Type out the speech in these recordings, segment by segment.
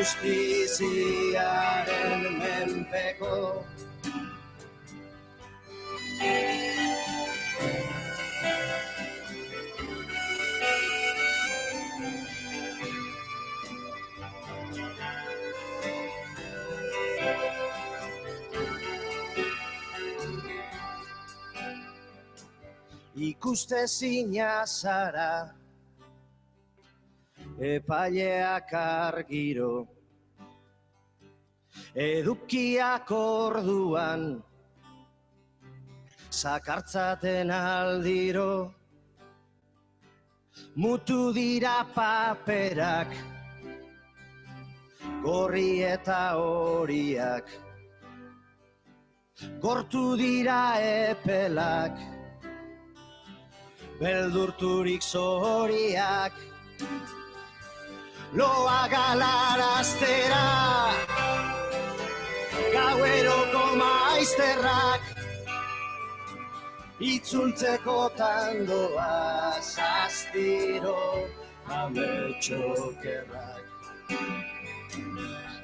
justiziaren menpeko. Ikustezina zara, epaileak argiro, edukiak orduan, zakartzaten aldiro, mutu dira paperak, gorri eta horiak, gortu dira epelak, beldurturik zoriak, loa galaraztera, gaueroko maizterrak, itzultzeko tandoa zaztiro, ametxokerrak.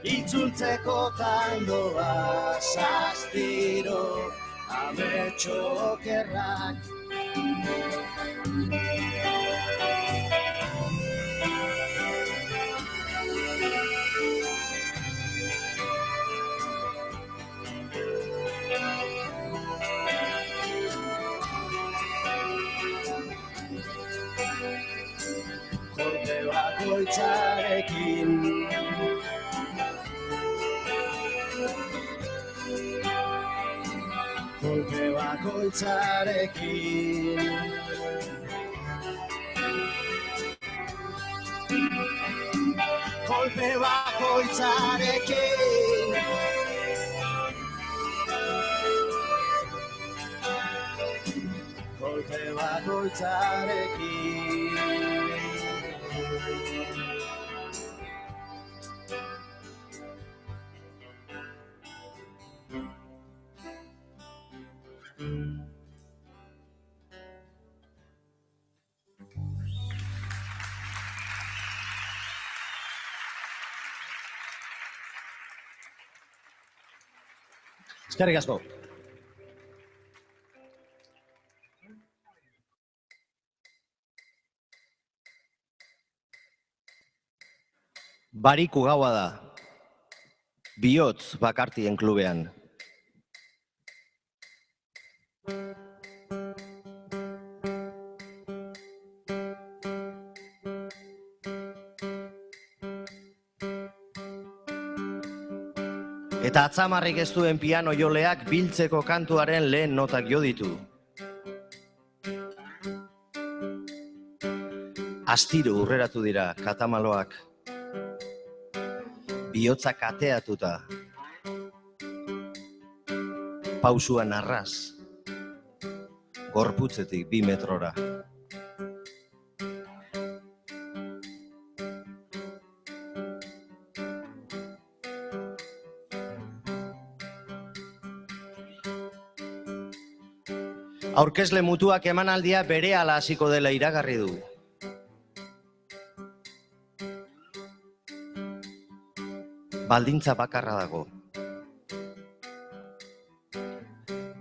Itzultzeko tandoa zaztiro, ametxokerrak. Kolpe bakoitzarekin, kolpe bakoitzarekin, kolpe bakoitzarekin, kolpe bakoitzarekin. Eskerrik asko. Bariku gaua da, bihotz bakartien klubean. Eta atzamarrik ez duen piano joleak biltzeko kantuaren lehen notak jo ditu. Astiro urreratu dira katamaloak, bihotzak ateatuta, pausuan arras, gorputzetik 2 metrora. Aurkezle mutuak emanaldia berehala hasiko dela iragarri du. Baldintza bakarra dago.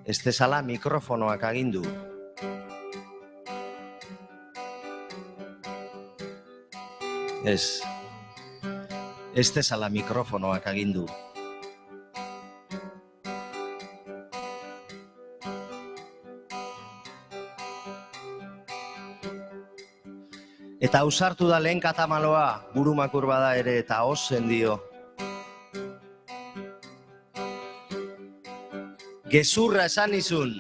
Ez dezala mikrofonoak agindu. Ez dezala mikrofonoak agindu. Eta ausartu da lehen katamaloa, burumakur bada ere eta ozen dio. Gezurra esan izun.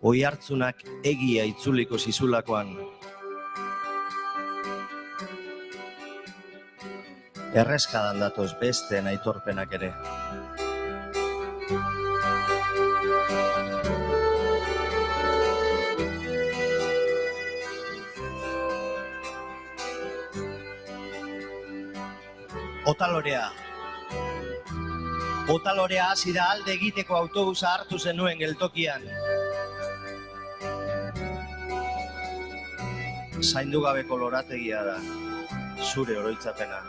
Oihartzunak egia itzuliko zizulakoan. Erreskadan datoz besteen aitorpenak ere. Otalorea. Otalorea hasi da alde egiteko autobusa hartu zenuen geltokian. zaindu gabeko lorategia da, zure oroitzapena.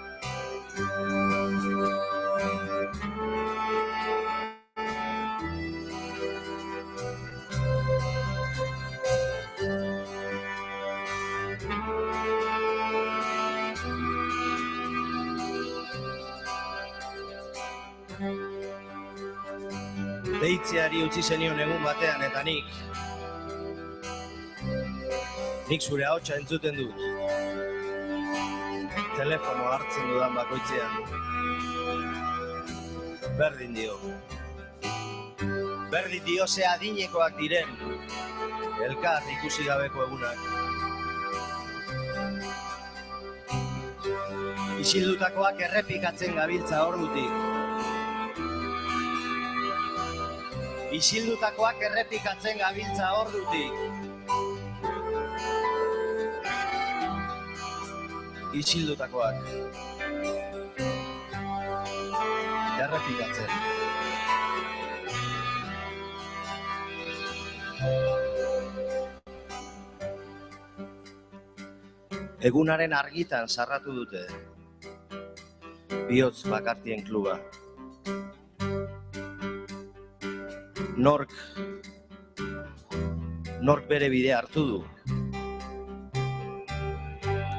Deitzeari utzi zenion egun batean eta nik zure ahotsa entzuten dut. Telefono hartzen dudan bakoitzean. Berdin dio. Berdin dio ze adinekoak diren, elkar ikusi gabeko egunak. Isildutakoak errepikatzen gabiltza ordutik. Isildutakoak errepikatzen gabiltza ordutik. Isildutakoak errepikatzen. Egunaren argitan sarratu dute bihotz bakartien kluba. Nork bere bidea hartu du,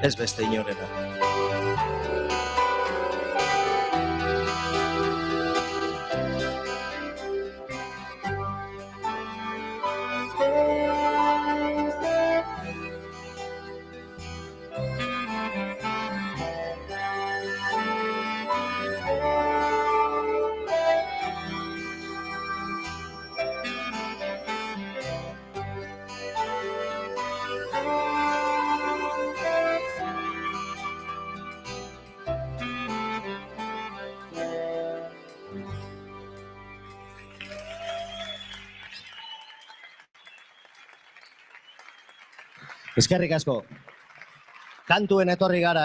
ez beste inorena. Eskerrik asko. Kantuen etorri gara,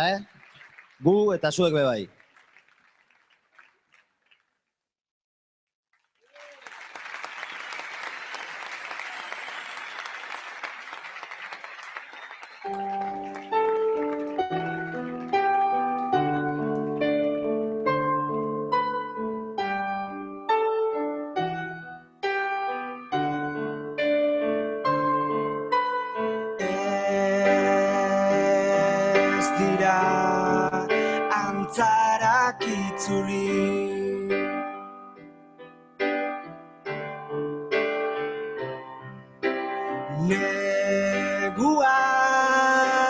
Gu eta zuek be bai.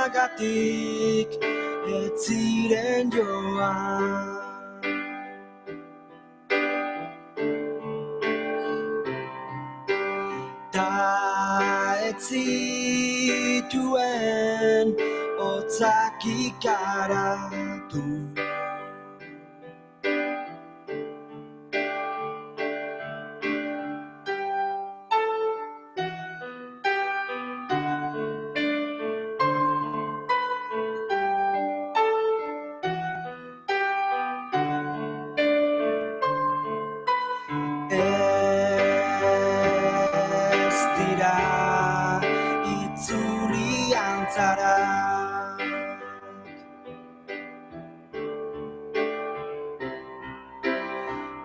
Neguagatik ez ziren joan. Ta ez zituen hotzak ikaratu.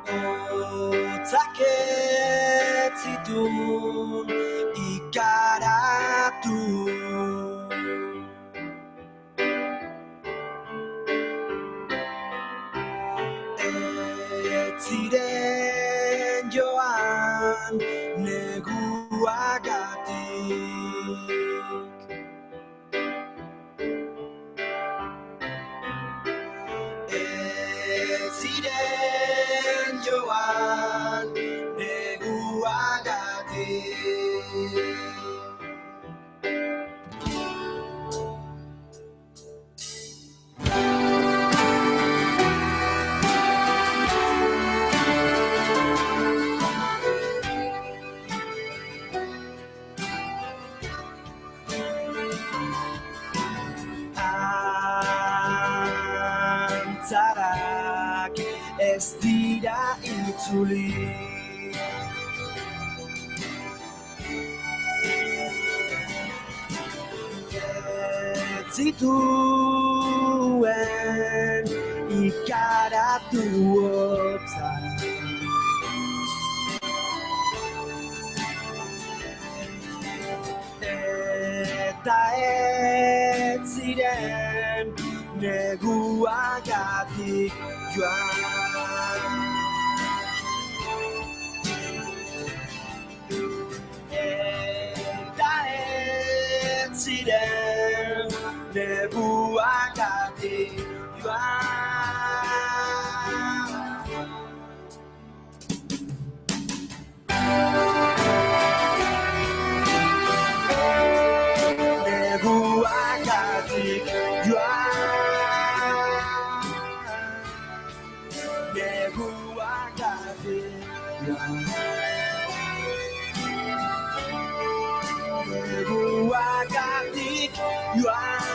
Hotzak ez zituen ikaratu. Ez ziren joan neguagatik. Ez ziren joan neguagatik. Antzarak ez dira itzuli. zituen ikaratu hotzan. Eta ez ziren neguagatik joan. Eta ez ziren neguagatik joan. Neguagatik joan. Neguagatik joan. Neguagatik joan.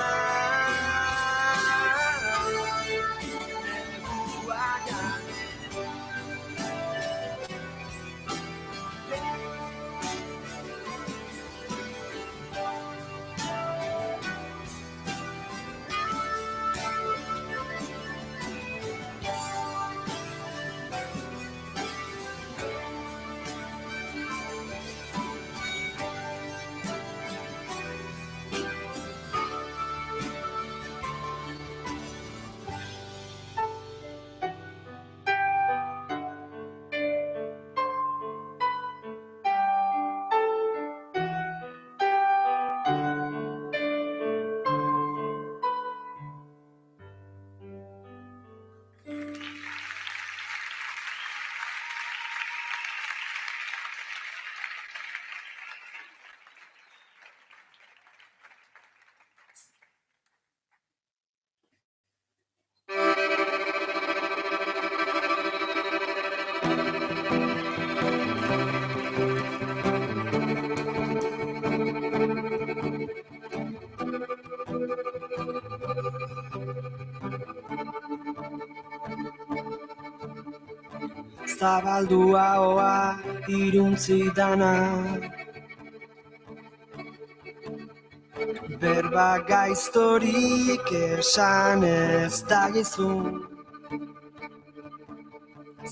Zabaldu ahoa iruntzi dana, berba gaiztorik esan ez dagizun.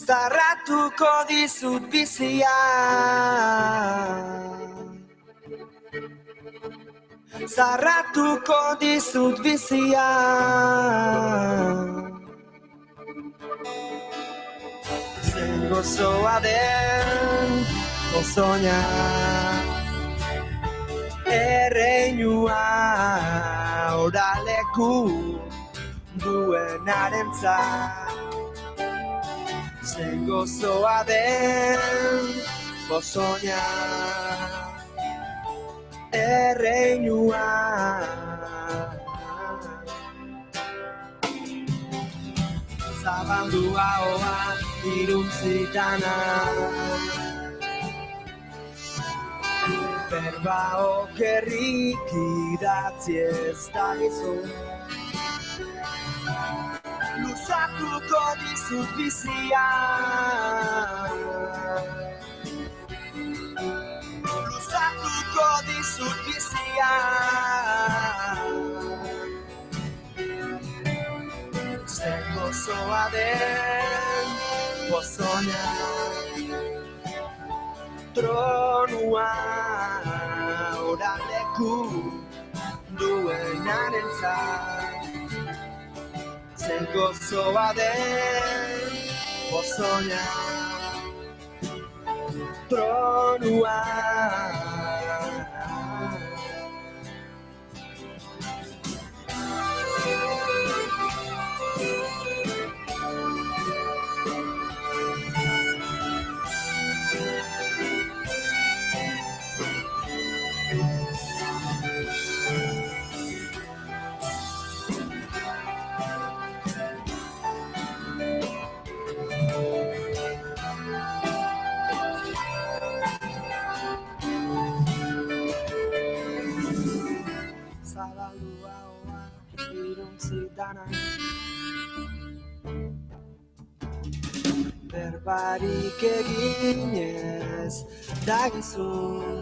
Zarratuko dizut bizia, zarratuko dizut bizia. Zen gozoa den gozoina, erreinua oraleku duenarentzat. Zen gozoa den gozoina, erreinua. Zabaldu ahoa iruntzi dana, berba okerrik idatzi ez dagizun. Luzatuko dizut bizia, luzatuko dizut bizia. Zen gozoa den gozoina, tronua oraleku duenarentzat. Zen gozoa den gozoina, tronua. Zabaldu ahoa iruntzi dana, berbarik eginez dagizun.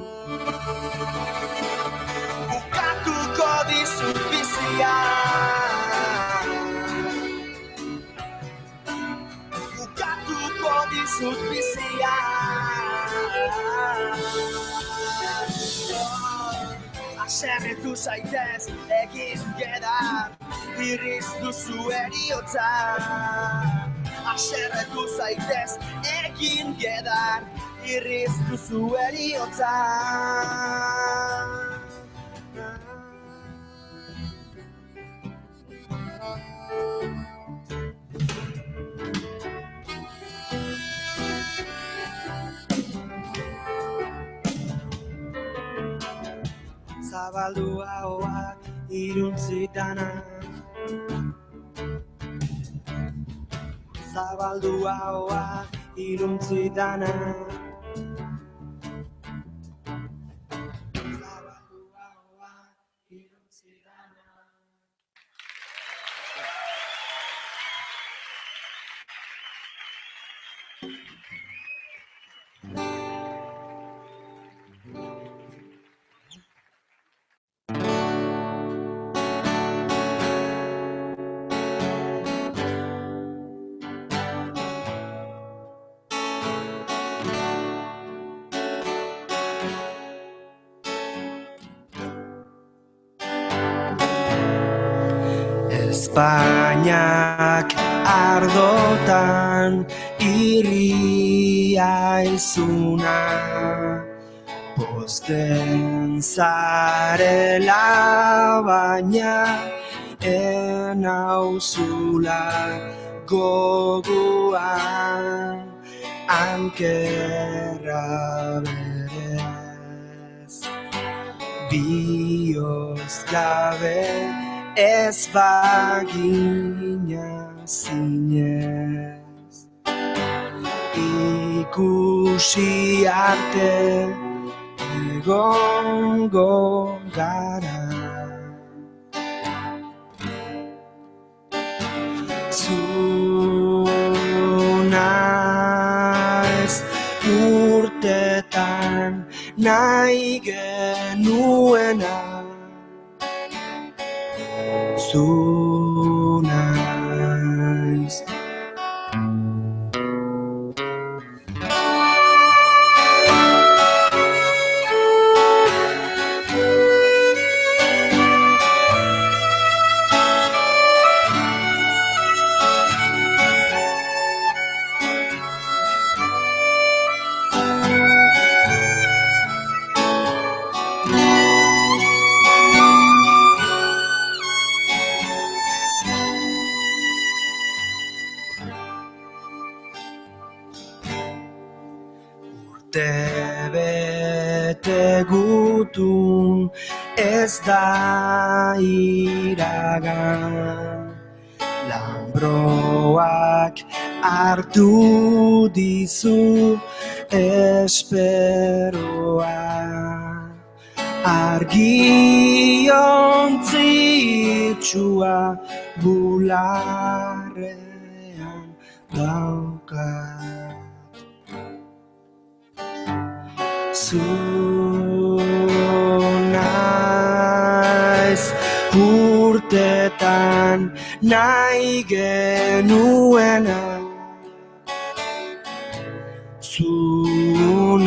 Ukatuko dizut bizia, ukatuko dizut bizia. Aserretu zaitez egin gedar, irriz duzu eriotza. Aserretu zaitez egin gedar, irriz duzu eriotza. Zabaldu ahoak iruntzi dana, zabaldu ahoak iruntzi dana. Zabaldu ahoak iruntzi dana. Espainiak ardotan irria izuna, pozten zarela baina enauzula goguan ankerra berez. Bioz gabe ez bagina zinez, ikusi arte egongo gara. Zu naiz urtetan nahi genuena, zu naiz. Bete gutun ez da iragan, Lambroak hartu dizu esperoa, argiontzitsua bularrean daukat. Zu naiz urtetan nahi genuena, zu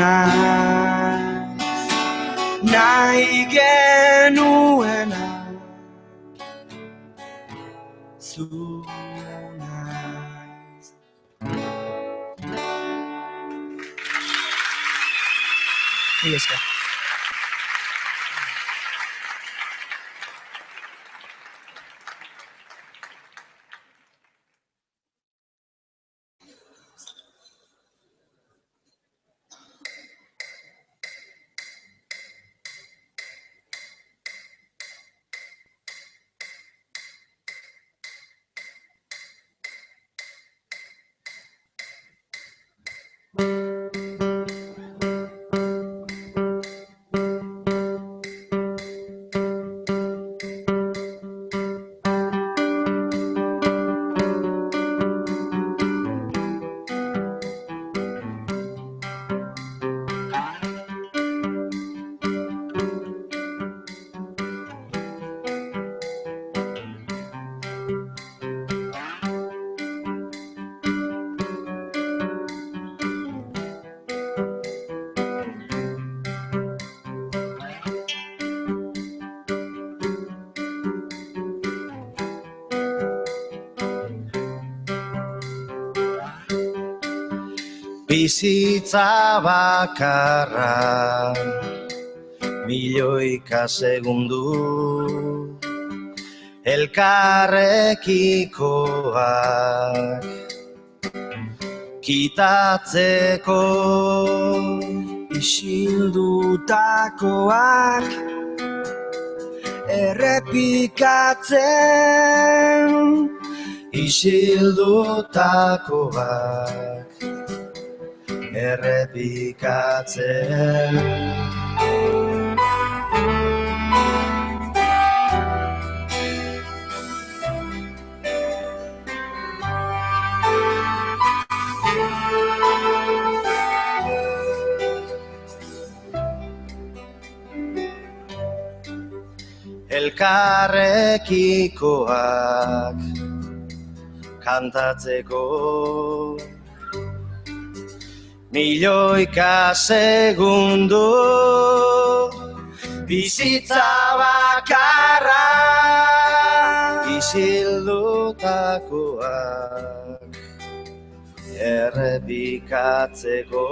naiz nahi genuena, zu naiz. Mila esker. bizitza bakarra, milioika segundu, elkarrekikoak, kitatzeko, isildutakoak, errepikatzen, isildutakoak, errepikatzen. Elkarrekikoak kantatzeko, milioika segundu, bizitza bakarra, isildutakoak, errepikatzeko,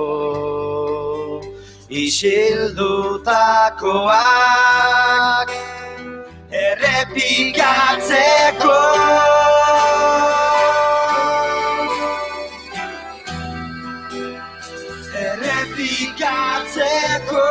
isildutakoak, errepikatzeko. Errepikatzeko.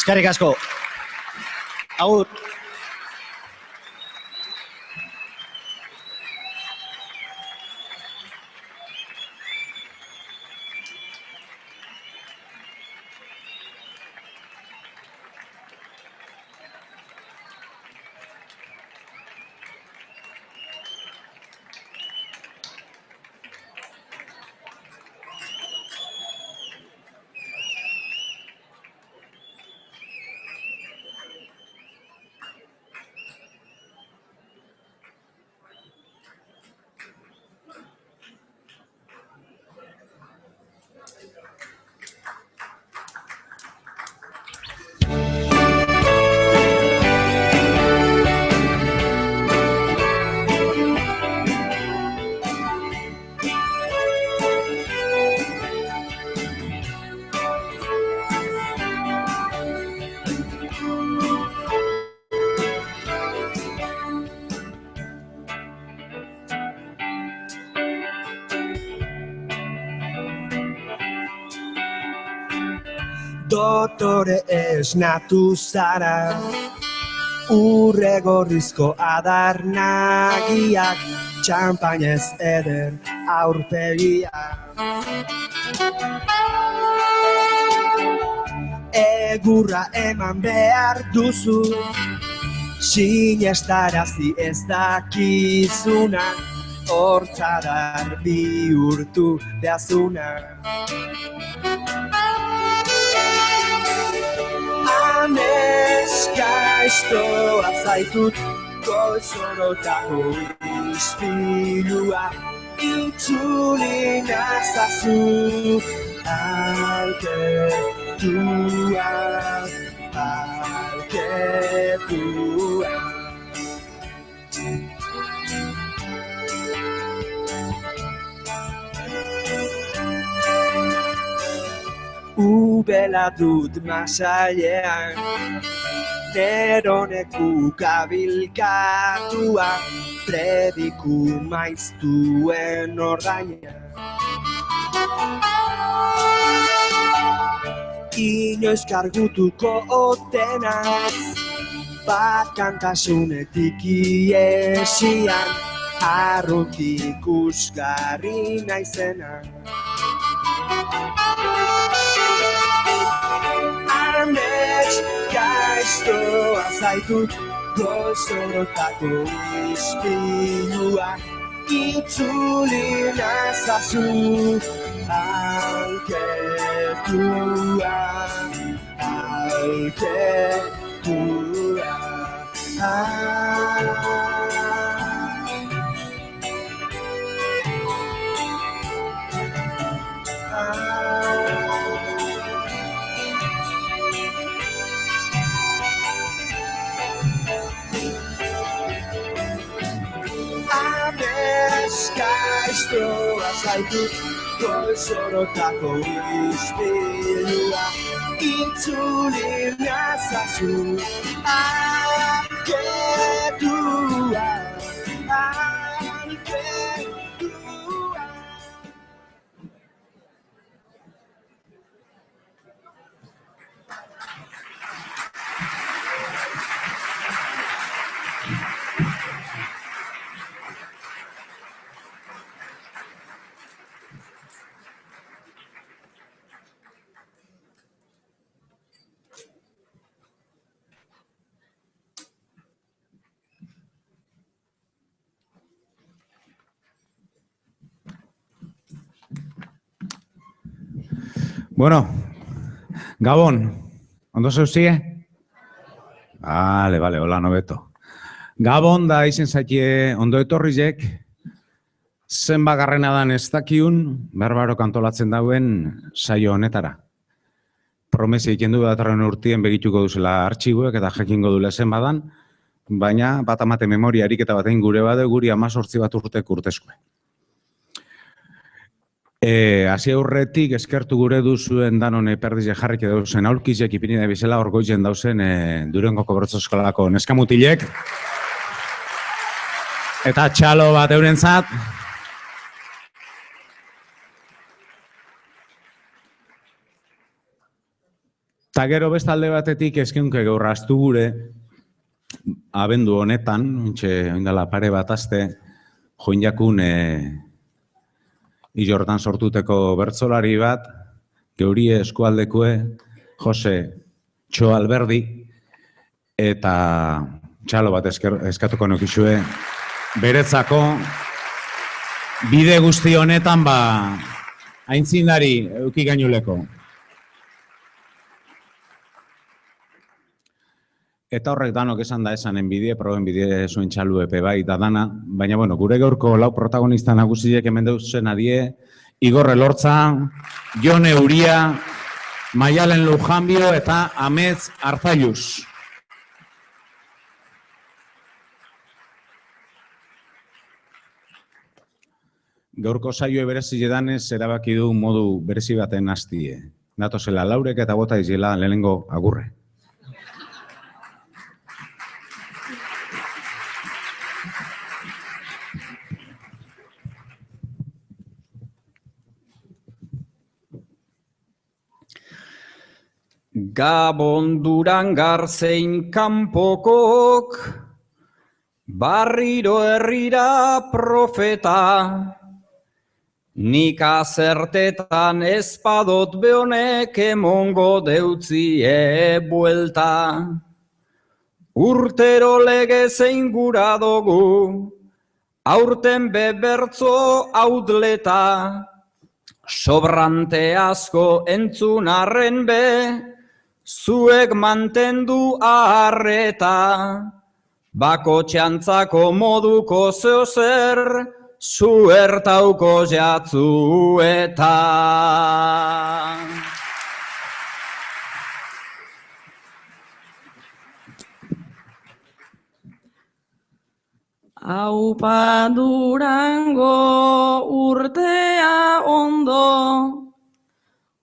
Eskerrik asko. Agur. Dotore esnatu zara, urre gorrizko adar nagiak, txampainez eder aurpegia. Egurra eman behar duzu, sinestarazi ez dakizuna, hortzadar bihurtu behazuna. Aneska estoa zaitut, goizorotako ispilua, itzuli nazazu, alketua, alketua. Ubela dut masailean, neroneku kabilkatua, prediku maiztuen ordaina. Inoiz kargutuko otenaz, bakantasunetik iesian, arruti ikusgarri naizena. Amets gaiztoa zaitut, goizorotako ispilua, itzuli nazazu, alketua, alketua. Gaiztoa zaitut, goizorotako ispilua, itzuli nazazu, alketua, alketua. Bueno, Gabon, ondo zeuzie? Vale, hola nobeto. Gabon da izen zaitie ondo etorrizek, zenbagarrena dan ez dakiun, berbaro kantolatzen dauen saio honetara. Promesi egiten du datorren urtien begituko duzela artxibuek eta jakingo dule zenbadan, baina bat amate memoria ariketa batein gure bade guri 18 bat urtek urtezkoe. Hasi aurretik eskertu gure duzuen danone perdize jarrik dauzen aurkizek ipini da bizela orgoitzen dauzen Durangoko Bertso Eskolako neskamutilek. Eta txalo bat eurentzat. Ta gero beste alde batetik eskeunke gaur astu gure abendu honetan, oindala pare bat aste, join jakun Ilortan sortuteko bertsolari bat, geurie eskualdekoe, Jose Txo Alberdi, eta txalo bat eskatuko nokizue, beretzako bide guzti honetan aintzindari euki gainuleko. Eta horrek danok esan da esanen bidie, proben bidie zuen txalu epe bai da dana, baina bueno, gure gaurko lau protagonista nagusiek hemen deuzen adie, Igor Elortza, Jone Uria, Maialen Lujanbio eta Amets Arzalluz. Gaurko saio berezi edanez erabaki du modu berezi baten hastie. Datozela laurek eta bota izela lehenengo agurre. Gabon Durangar zein kanpokok, barriro herrira profeta, nik azertetan ezpadot behonek emongo deutzie buelta. Urtero lege zein gura dugu, aurten bebertzo autleta, sobrante asko entzun arren be, zuek mantendu arreta, bako txantzako moduko zeozer, zuertauko jatzueta. Aupa Durango urtea ondo,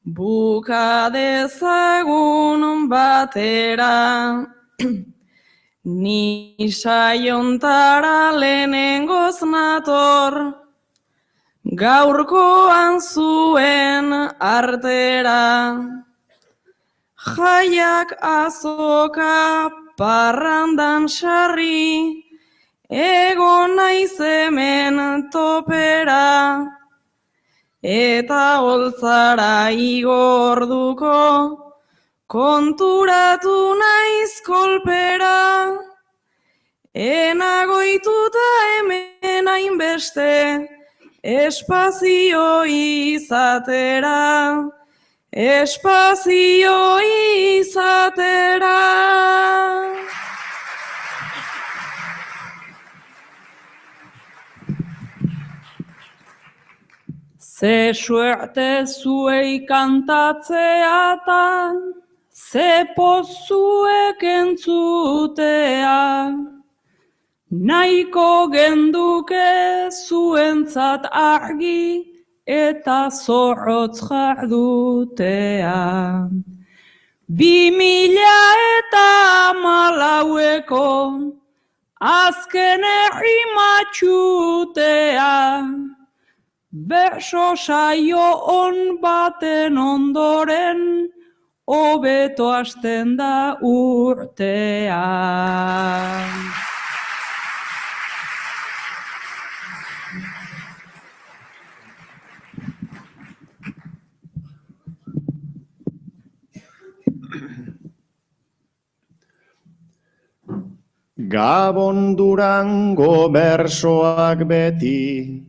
buka dezagun batera, ni saiontara lehenengoz nator, gaurkoan zuen artera. Jaiak azoka parrandan sarri, egon naiz hemen topera, eta holtzara igorduko, konturatu naiz kolpera, enagoituta hemen hainbeste, espazio izatera, espazio izatera. Ze suerte zuei kantatzeatan, ze pozuek entzutea, nahiko genduke zuentzat argi eta zorrotz jardutea. 2014ko azken errimatxutea, berso saio on baten ondoren, hobeto hasten da urtea. Gabon Durango bersoak beti,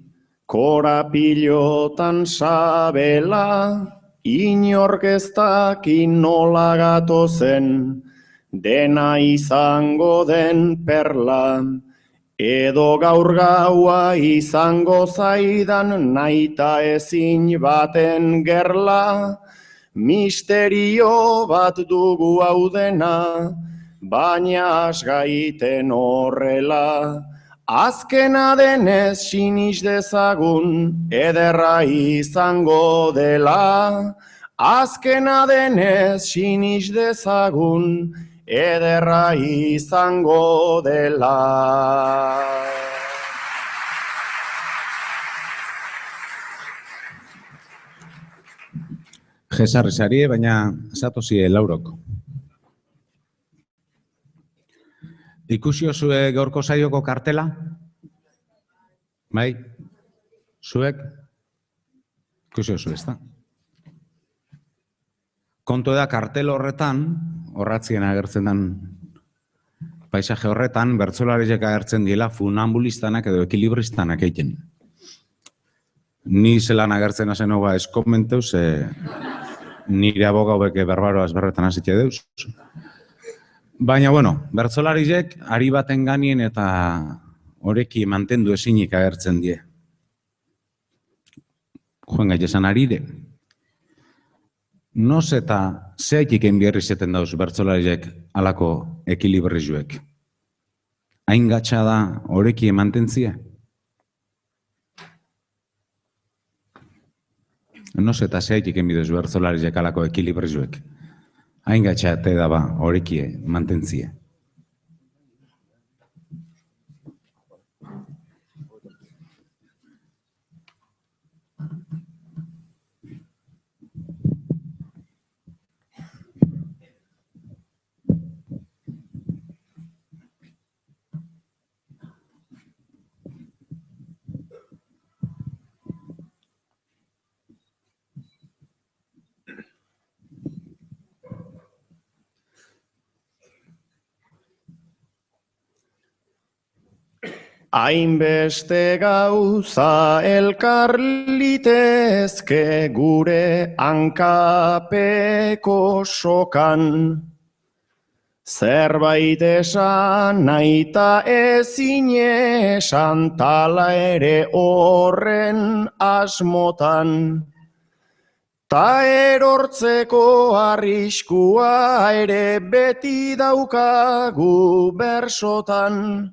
korapilotan sabela, inork ez dakin nola gatozen, dena izango den perla, edo gaur gaua izango zaidan naita ezin baten gerla, misterio bat dugu hau dena, baina asgaiten horrela, azkena denez siniz dezagun, ederra izango dela. Azkena denez siniz dezagun, ederra izango dela. Jesarri sarie, baina zatozie laurok. Ikusio zue gaurko saioko kartela? Bai? Zuek? Ikusio zue, ezta? Kontu da kartel horretan, horratzien agertzen den paisaje horretan, bertsolariek agertzen diela funambulistanak edo ekilibristanak egiten. Ni zelan agertzen hazen hoga eskomenteu, nire abogaubeke berbaroaz berretan hasitxe deuz. Baina, bueno, bertsolariek ari baten ganien eta horeki mantendu ezinik agertzen die. Joen gaitesan arire. Noz eta zehaikik enbierri zeten dauz bertsolariek alako ekilibrizuek. Hain gatsa da horeki mantentzie? Noz eta zehaikik enbidez bertsolariek alako ekilibrizuek. Hain gatxate daba horekie mantentzie. Hainbeste gauza elkar litezke gure hankapeko sokan. Zerbait esan naita ezin esan tala ere horren asmotan. Ta erortzeko arriskua ere beti daukagu bersotan.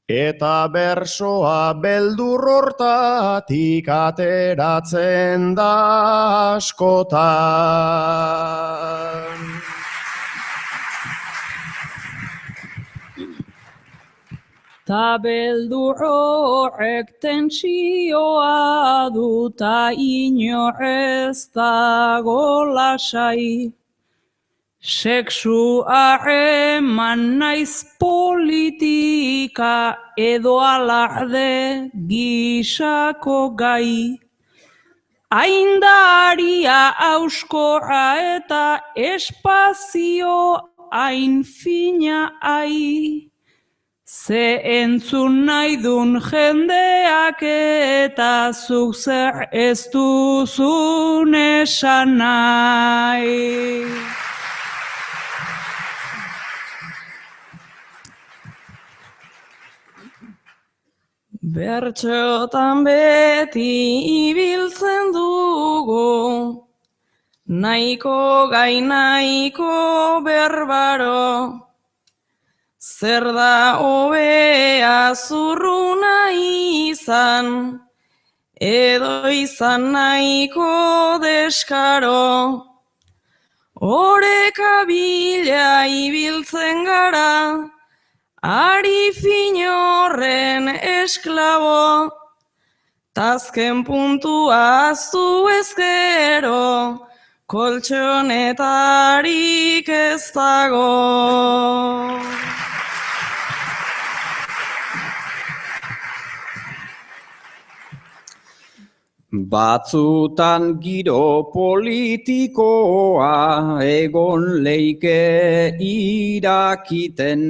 Eta bersoa beldur hortatik ateratzen da askotan. Ta beldur horrek tentsioa duta inor ez dago lasai. Sexu harreman naiz politika edo alarde gisako gai. Aindaria auskorra eta espazio hain fina ai. Ze entzun nahi dun jendeak eta zuk zer ez duzun esan nahi. Bertxotan beti ibiltzen dugu, nahiko gai nahiko berbaro. Zer da hobea zurruna izan, edo izan nahiko deskaro. Oreka bila ibiltzen gara, ari finorren esklabo, tazken puntua aztu ezkero, koltxonetarik ez dago. Batzutan giro politikoa egon leike irakiten,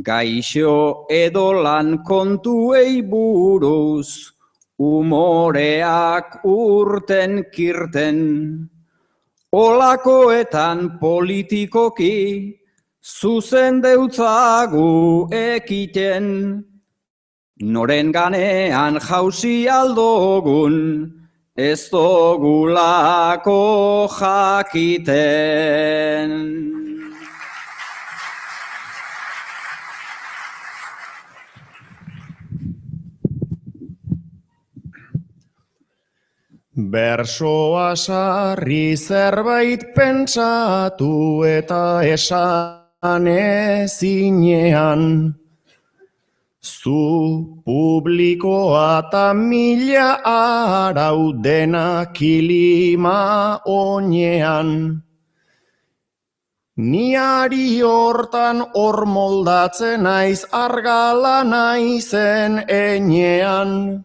gaixo edo lan kontuei buruz, umoreak urten kirten. Olakoetan politikoki, zuzen deutzagu ekiten. Noren ganean jauzi aldogun, ez dogulako jakiten. Bersoa sarri zerbait pentsatu eta esan ezinean. Zu publikoa ta mila arau dena kilima oinean. Niari hortan hor moldatzen naiz argala naizen enean.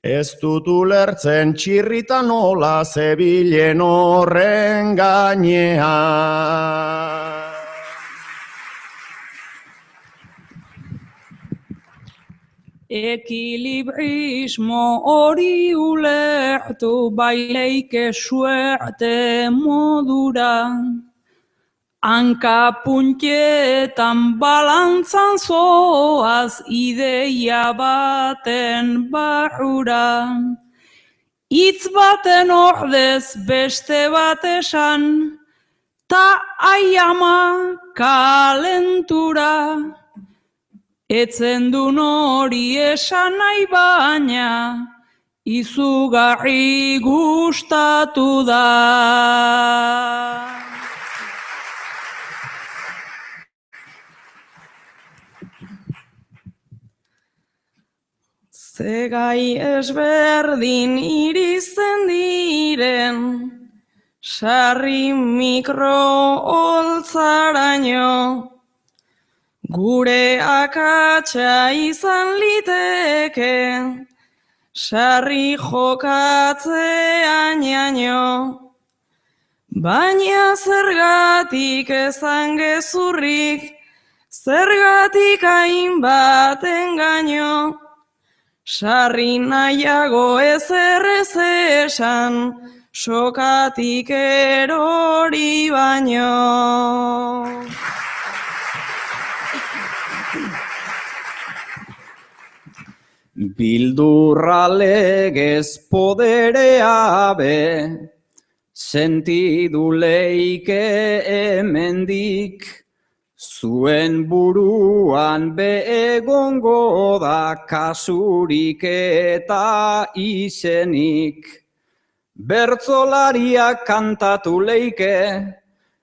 Ez dut ulertzen txirrita nola zebilen horren gainean. Ekilibrismo hori ulertu baileike suerte modura. Hanka puntietan balantzan zoaz ideia baten barrura. Hitz baten ordez beste bat esan, ta aiama kalentura. Etzen dun hori esan nahi baina, izugarri gustatu da. Zegai ezberdin iristen diren, sarri mikro holtzaraino. Gure akatsa izan liteke, sarri jokatzean jaino. Baina zergatik ezan gezurrik, zergatik hainbat engaino. Sarri nahiago ezer ez esan, sokatik erori baino. Bildurra legez poderea be, sentidu leike hemendik, zuen buruan be egongo da kasurik eta izenik. Bertzolariak kantatu leike,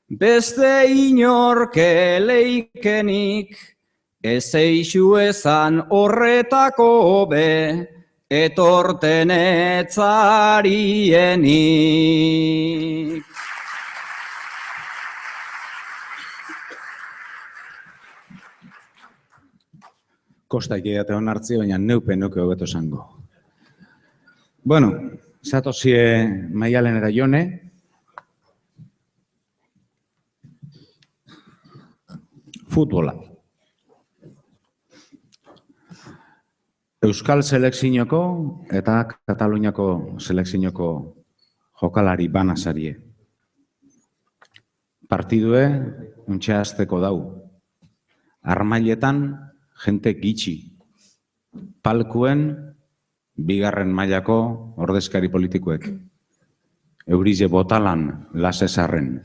beste inorke leikenik, ez eixu ezan horretako be, etorten etzarienik. Kosta ikidate onartzi, baina neupe hobeto esango. Bueno, zatozie Maialenera Jone. Futbola. Euskal selekzioko eta Kataluniako selekzioko jokalari banasarie. Partidue untxe azteko dau. Armailetan jente gitxi. Palkuen bigarren mailako ordezkari politikoek. Eurize Botalan Lasesarren.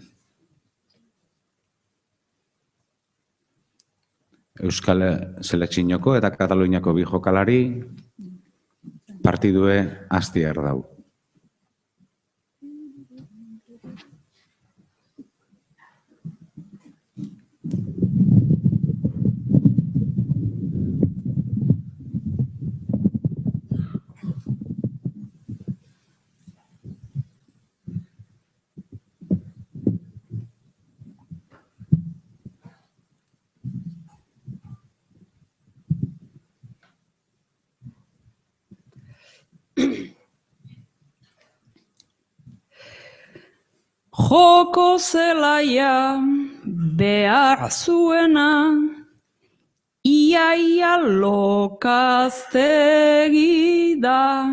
Euskal selekzioko eta Kataluniako bi jokalari partidue aztiar dau. Joko zelaia behar zuena, iaia lokaztegi da.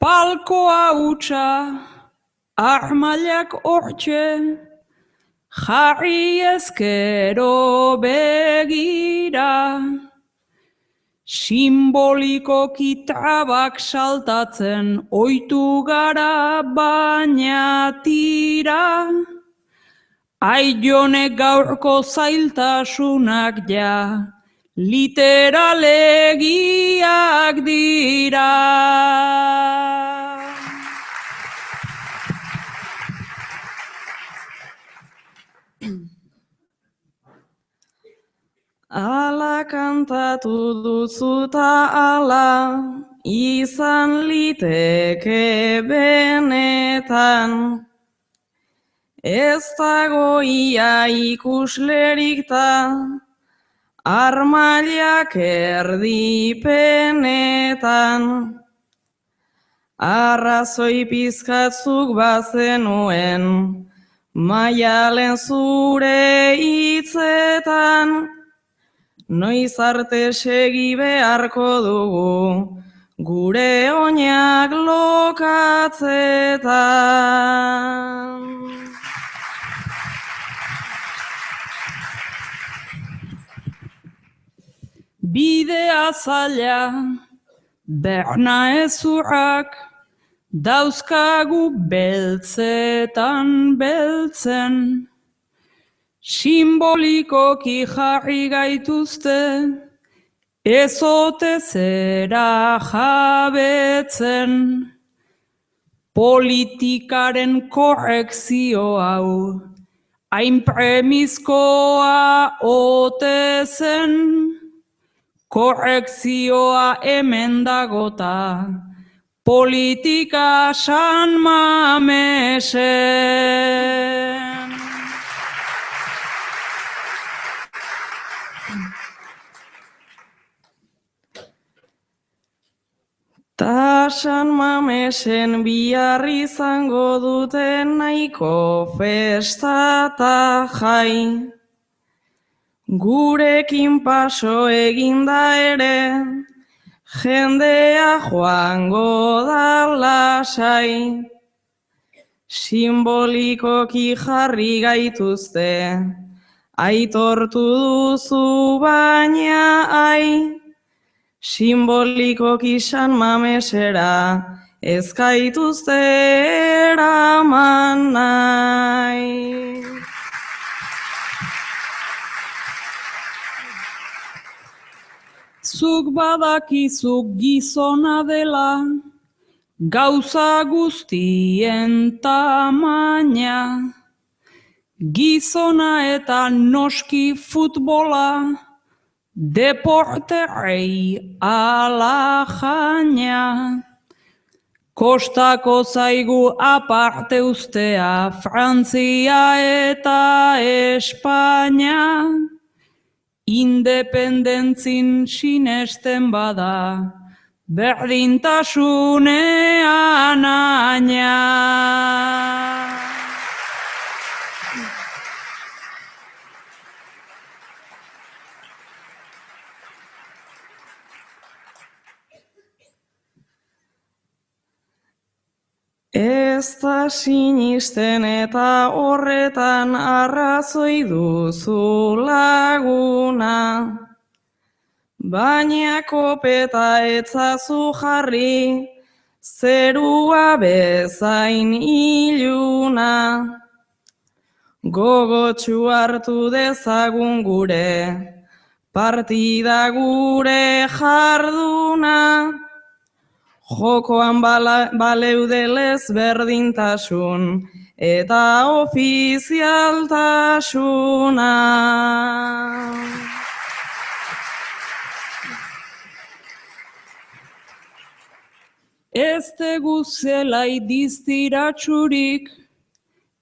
Palkoa utxa, armailak hortxe, jarri ezkero begira. Simbolikoki trabak saltatzen oitu gara baina tira. Aionek gaurko zailtasunak ja literalegiak dira. Ala kantatu duzuta ala, izan liteke benetan. Ez dago ia ikuslerik ta, armailak erdipenetan. Arrazoi pizkatzuk bazenuen, Maialen zure hitzetan. Noiz arte segi beharko dugu, gure oinak lokatzetan. Bidea zaila, berna ezurrak, dauzkagu beltzetan beltzen. Simbolikoki jarri gaituzte, ezote zera jabetzen. Politikaren korrekzio hau, hain premizkoa ote zen. Korrekzioa hemen dagota, politika San Mamesen. Ta San Mamesen bihar izango duten nahiko festa ta jai. Gurekin paso eginda ere, jendea joango da lasai. Simbolikoki jarri gaituzte, aitortu duzu baina ai. Simbolikoki San Mamesera, ez gaituzte eraman nahi. Zuk badakizuk gizona dela, gauza guztien tamaina. Gizona eta noski futbola, deporterrei ala jaina. Kostako zaigu aparte ustea Frantzia eta Espainia. independentzin sinesten bada, berdintasunean aina. Ez da sinisten eta horretan arrazoi duzu laguna, baina kopeta etzazu jarri, zerua bezain iluna. Gogotsu hartu dezagun gure, partida gure jarduna, jokoan baleudelez berdintasun eta ofizialtasuna. Ez tegu zelai diztiratsurik,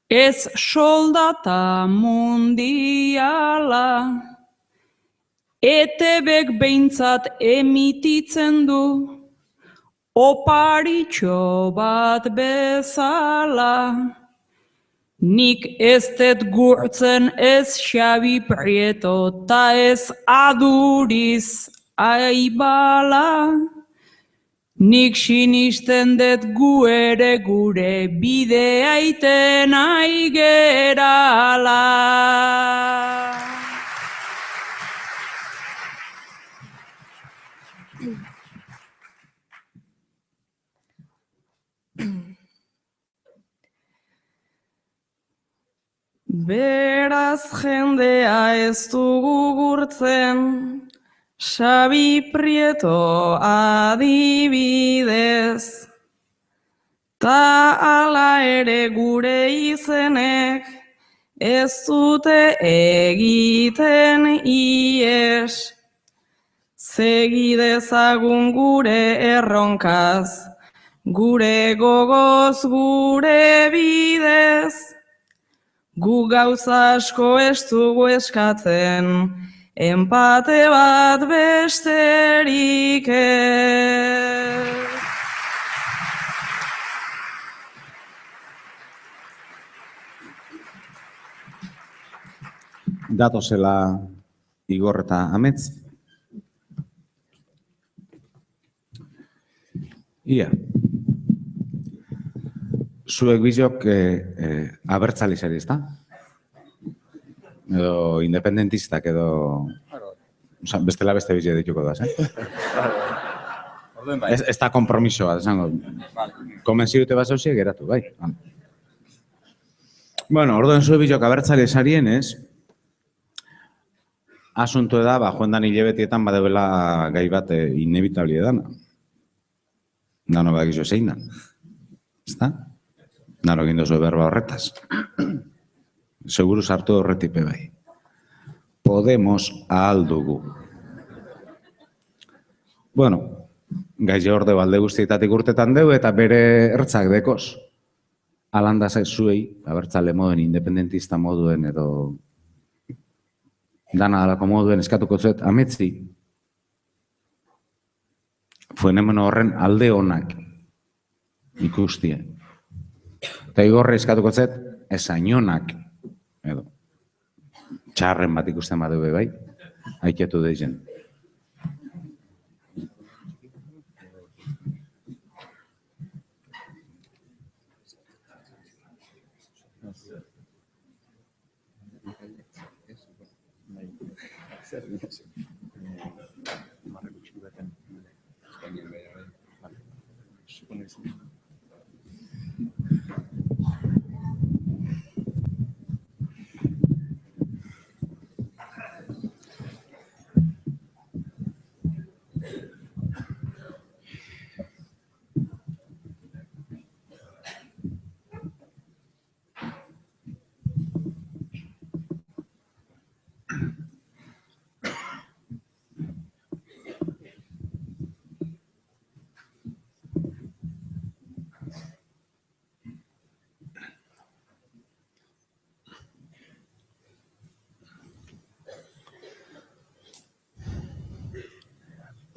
ez soldata mundiala, ETBek behintzat emititzen du, oparitxo bat bezala. Nik ez dut gurtzen ez Xabi Prieto ta ez Aduriz Aibala. Nik sinisten dut gu ere gure bidea iten aigerala. Beraz jendea ez dugu gurtzen, Xabi Prieto adibidez, ta ala ere gure izenek ez dute egiten ies. Segi dezagun gure erronkaz, gure gogoz gure bidez, gu gauza asko ez dugu eskatzen, empate bat besterik ez. Datozela Igor eta Amets. Ia. Zuek bizok abertzalizari, ezta? Edo independentistak, edo... bestela beste bizia dituko da, Ez da kompromisoa, esango. Konbentzirute bat zauziek geratu, bai. Bueno, orduan zuek bizok abertzalizarien, ez? Asuntu da, joan hilabetietan badeuela gai bat inevitablia dana. Dano badakizu zein da. Ezta? Naro egin dozu berba horretaz. Seguru sartu horretipe bai. Podemos ahal dugu. Bueno, gaixo orde balde guztietatik urtetan deu eta bere ertzak dekoz. Alanda zuei, abertzale moduen, independentista moduen edo dana alako moduen eskatuko zuet, Ametzi, fenomeno horren alde honak ikustie. Eta Igorre eskatuko zet, esainonak, edo, txarren bat ikusten badu bai, haiketu deizen.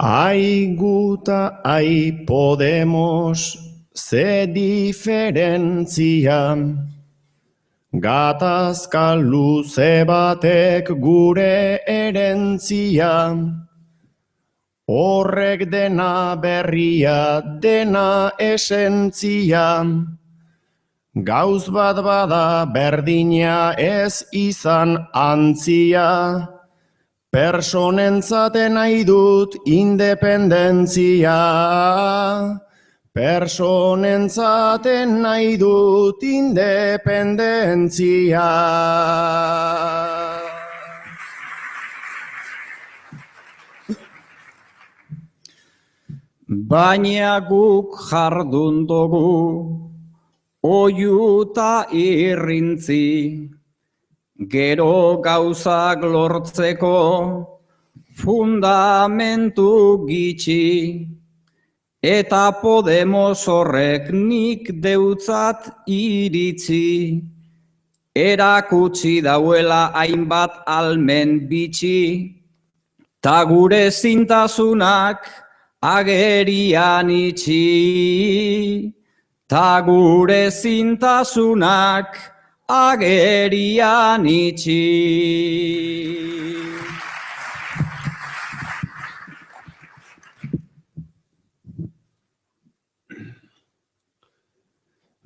Ai guta, ai Podemos, ze diferentzia. Gatazka luze batek gure herentzia. Horrek dena berria, dena esentzia. Gauz bat bada berdina ez izan antzia. Personentzaten nahi dut independentzia. Personentzaten nahi dut independentzia. Baina guk jardun dugu, oiuta irrintzi, gero gauzak lortzeko fundamentu gitxi, eta Podemos horrek nik deutzat iritzi, erakutsi dauela hainbat almen bitxi, ta gure zintasunak agerian itxi, ta gure zintasunak agerian itxi.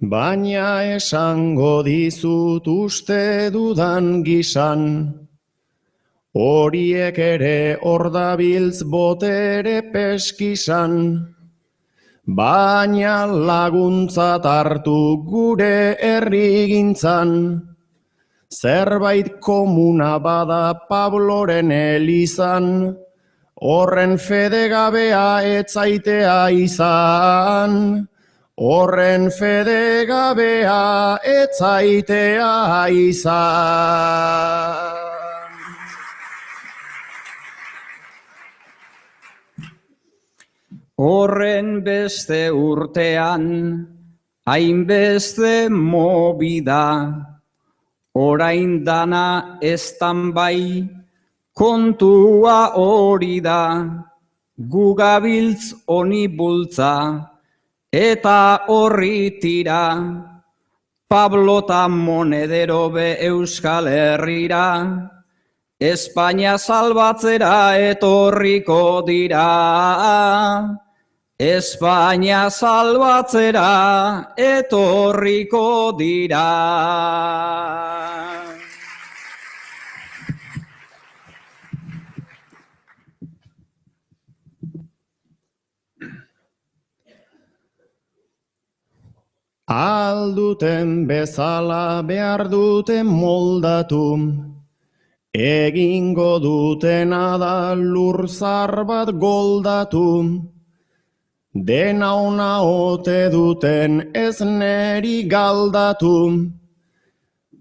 Baina esango dizut uste dudan gisan, horiek ere hor dabiltz botere peskisan, baina laguntzat hartu gure herrigintzan, zerbait komuna bada Pabloren elizan, horren fedegabea etzaitea izan. Horren fedegabea etzaitea izan. Horren beste urtean, hainbeste mobida, orain dana eztan bai, kontua hori da, gugabiltz honi bultza, eta horri tira, Pablo ta Monedero be Euskal Herrira, Espainia salbatzera etorriko dira. Espainia salbatzera etorriko dira. Alduten bezala behar duten moldatu, egingo dutena da lurzar bat goldatu, dena ona ote duten ez neri galdatu,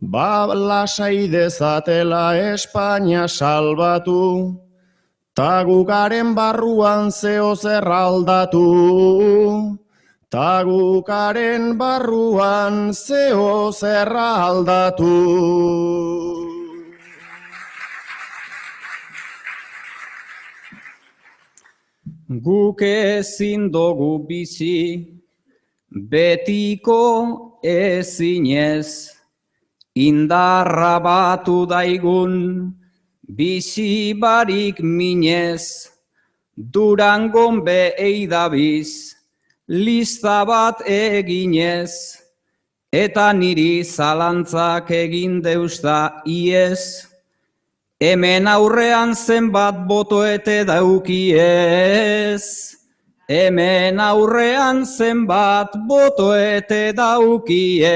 ba lasai dezatela Espainia salbatu, ta gukaren barruan zeo zer aldatu. Ta gukaren barruan zeo zer aldatu. Guk ezin dugu bizi, betiko ezinez, indarra batu daigun, bizi barik minez, Durangon behei dabiz, lista bat eginez, eta niri zalantzak egin deusta iez, hemen aurrean zenbat botoete daukiez, hemen aurrean zenbat botoete daukiez.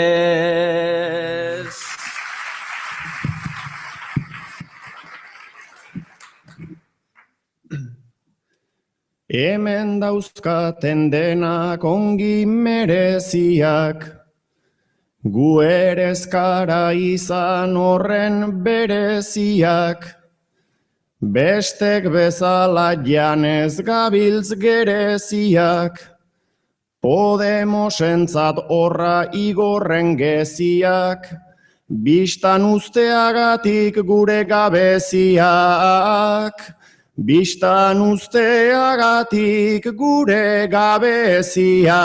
Hemen dauzkaten denak ongi mereziak, gu ere ezkara izan horren bereziak, bestek bezala janez gabiltz gereziak, Podemosentzat horra igorren geziak, bistan usteagatik gure gabeziak, Bistan uzteagatik gure gabezia.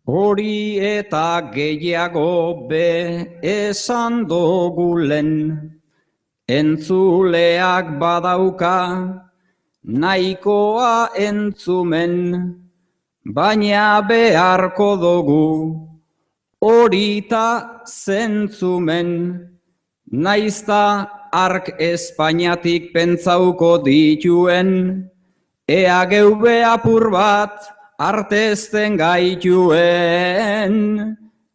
Hori eta gehiago be esan dogulen, entzuleak badauka nahikoa entzumen, baina beharko dugu horita zentzumen, naizta ark Espainiatik pentsauko dituen, ea geube apur bat artezten gaituen,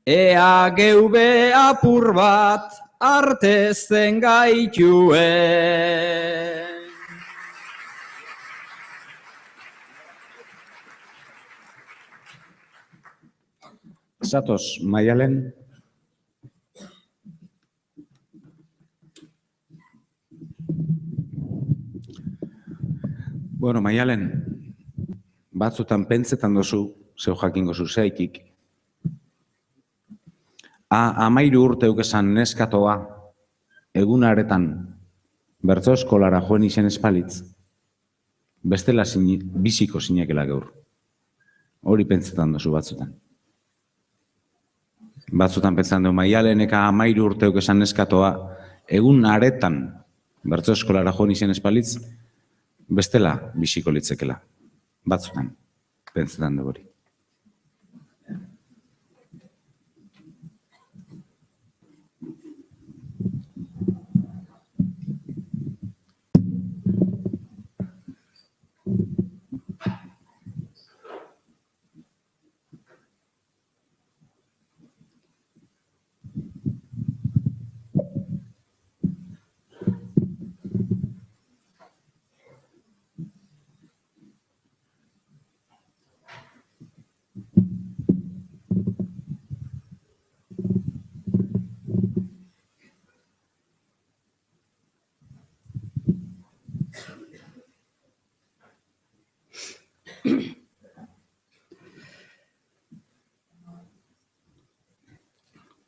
ea geube apur bat artezten gaituen. Zatoz, Maialen. Bueno, Maialen, batzutan pentsetan dozu, zeu jakingo zu zeikik. 13 urte esan neskatoa, egunaretan, bertso eskolara joen izen espalitz, bestela biziko zinekela gaur. Hori pentsetan dozu batzutan. Batzutan pentsan du, Maialeneka 13 urte esan neskatoa, egun aretan, bertso eskolara joan izen espalitz, bestela biziko litzekela. Batzutan, pentsetan du hori.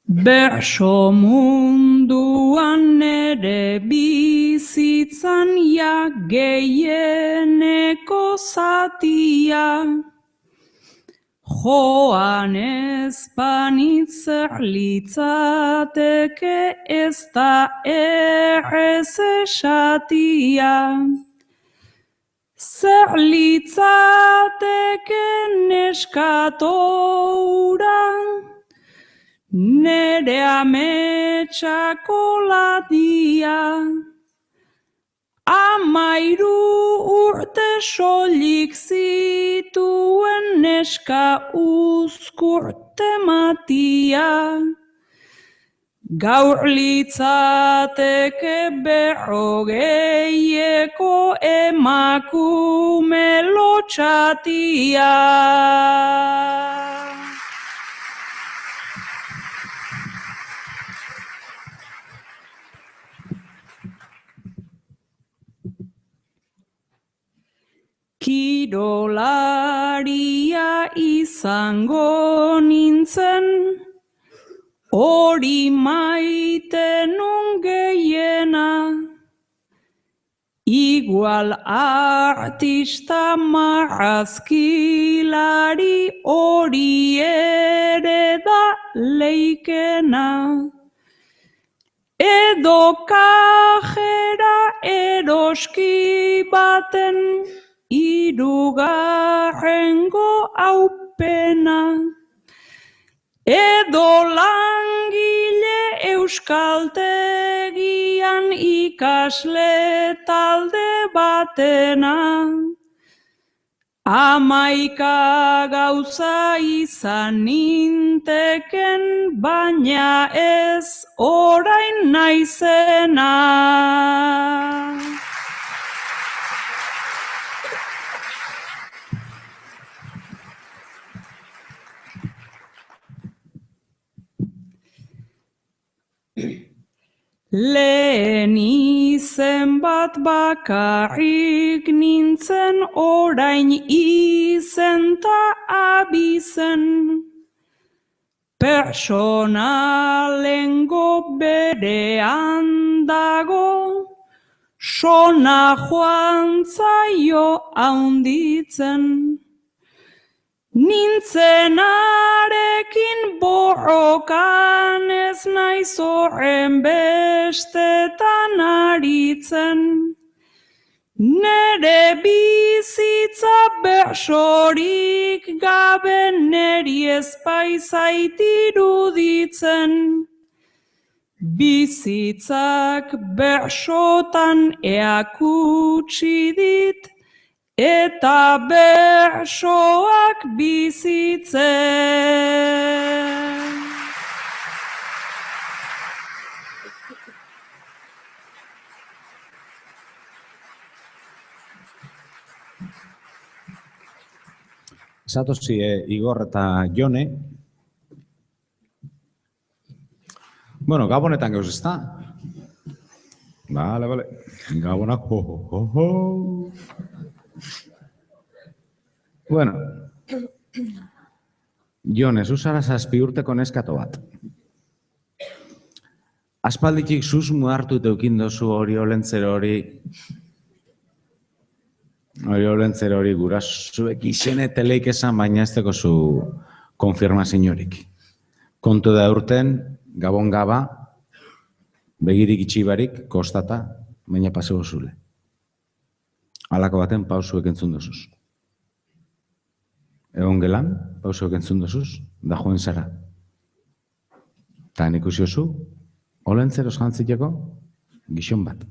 Berso munduan ere bizitzan ja gehieneko zatia, joan ezpanitz zer litzateke ez da errez esatia. Zer litzateke neskatoura, nere ametsako ladia, 13 urte soilik zituen neska uzkurte matia. Gaur litzateke 40eko emakume lotxatia. Kirolaria izango nintzen, hori maite nun gehiena, igual artista marrazkilari hori ere da leikena. Edo kajera eroski baten, 3. aupena. Edo langile euskaltegian ikasle talde batena. 11 gauza izan ninteken, baina ez orain naizena. Lehen izen bat bakarrik nintzen, orain izen ta abizen. personalengo berean dago, sona joan zaio haunditzen. Nintzenarekin borrokan ez naiz horren bestetan aritzen. Nere bizitza bersorik gabe neri ezpaizait iruditzen. Bizitzak bersotan eakutsi dit, eta bersoak bizitzen. Zatozi Igor eta Jone. Bueno, Gabonetan gauz ezta? Bale. Gabonak, ho. Bueno, Jone, zuzara 7 urteko neskato bat. Aspalditik susmu hartu teukin dozu hori olentzero hori gurasuek izene teleik esan, baina ez teko zu konfirmaziorik. Kontu da urten, Gabon gaba, begirik itxibarik, kostata, baina paseo zule. Halako baten pausuek entzun dozuz. Egon gelan, pausuek entzun dozuz, da joen zara. Ta ikusi oso, olentzeroz jantziteko, gixon bat.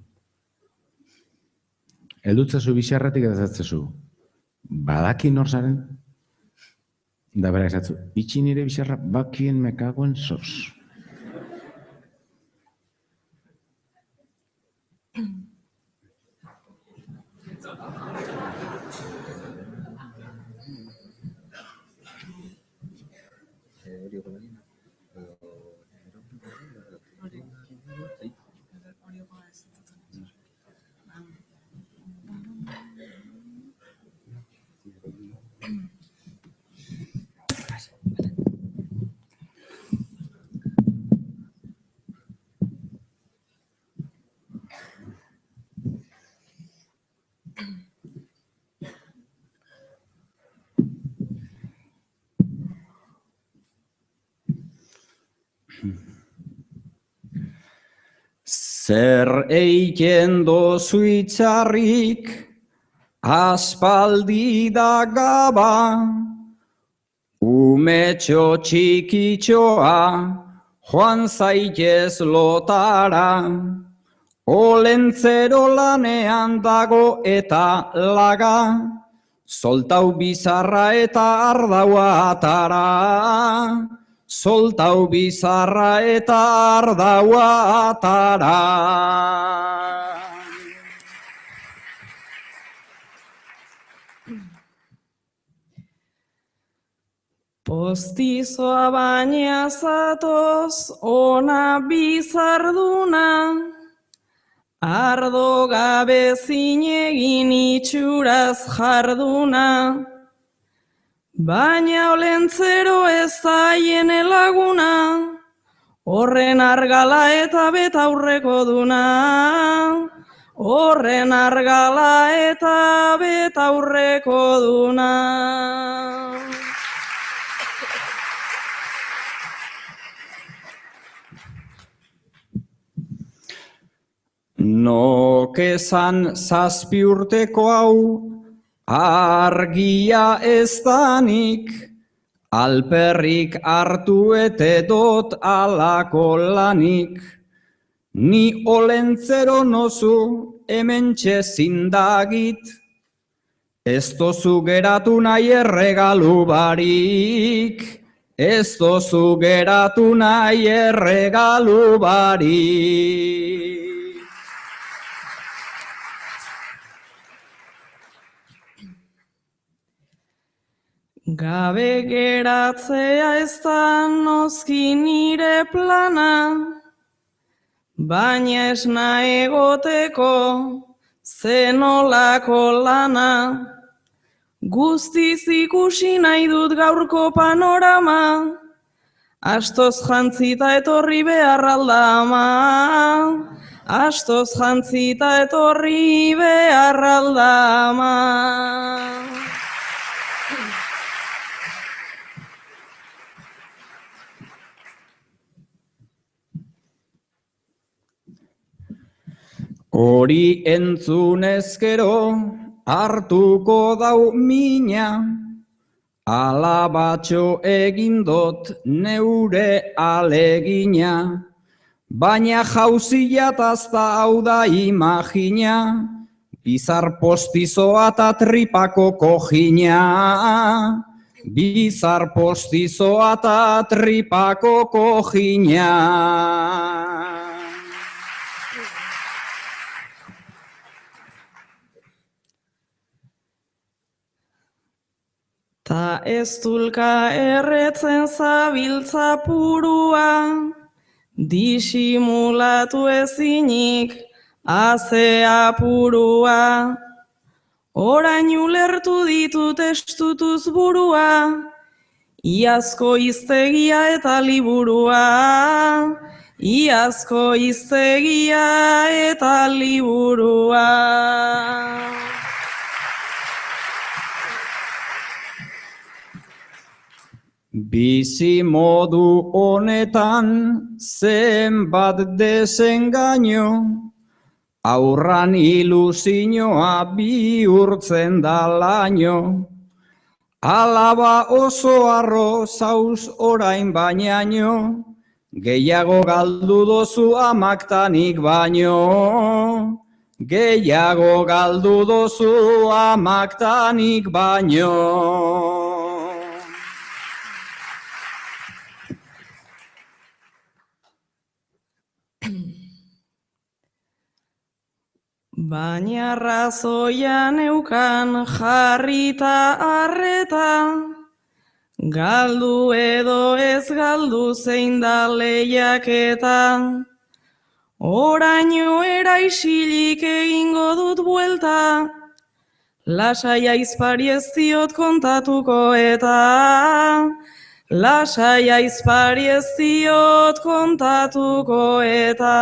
Eldutzezu bizarratik eta zatzezu, badaki nor zaren, da bera esatzu, itxi nire bizarra bakien mekagoen zoz. Zer eiken dozu itxarrik, aspaldi da gaba, umetxo txikitxoa, joan zaitez lotara, olentzero lanean dago eta laga, soltau bizarra eta ardaua atara. Soltau bizarra eta ardaua atara. Postizoa baina zatoz ona bizarduna, ardo gabe zinegin itxuraz jarduna. Baina olentzero ez zaien elaguna, horren argala eta betaurreko duna. Horren argala eta betaurreko duna. Nok esan 7 urteko hau, argia ez danik, alperrik hartu ete dot alako lanik. Ni olentzero nozu hementxe zindagit, ez dozu geratu nahi erregalu barik. Ez dozu geratu nahi erregalu barik. Gabe geratzea ez da noski nire plana, baina esna egoteko zenolako lana. Guztiz ikusi nahi dut gaurko panorama, Astoz jantzita etorri behar aldama, astoz jantzita etorri behar aldama. Hori entzunezkero hartuko dau mina, alabatxo egindot neure alegina, baina jauziatazta hau da imagina, bizar postizoa eta tripako kojina, bizar postizoa eta tripako kojina. Ta ez dulka erretzen zabiltza purua, disimulatu ezinik azea purua. Orain ulertu ditut estutuz burua, iazko hiztegia eta liburua, iazko hiztegia eta liburua. Bizi modu honetan zenbat desengaino, aurran ilusioa bihurtzen da laino. Alaba oso arro zauz orain bainaino, gehiago galdu dozu amaktanik baino. Gehiago galdu dozu amaktanik baino. Baina razoia neukan jarrita arreta, galdu edo ez galdu zein da lehiaketa. Oraino eraisilik egingo dut buelta, lasai aizpari ez diot kontatuko eta, lasai aizpari ez diot kontatuko eta.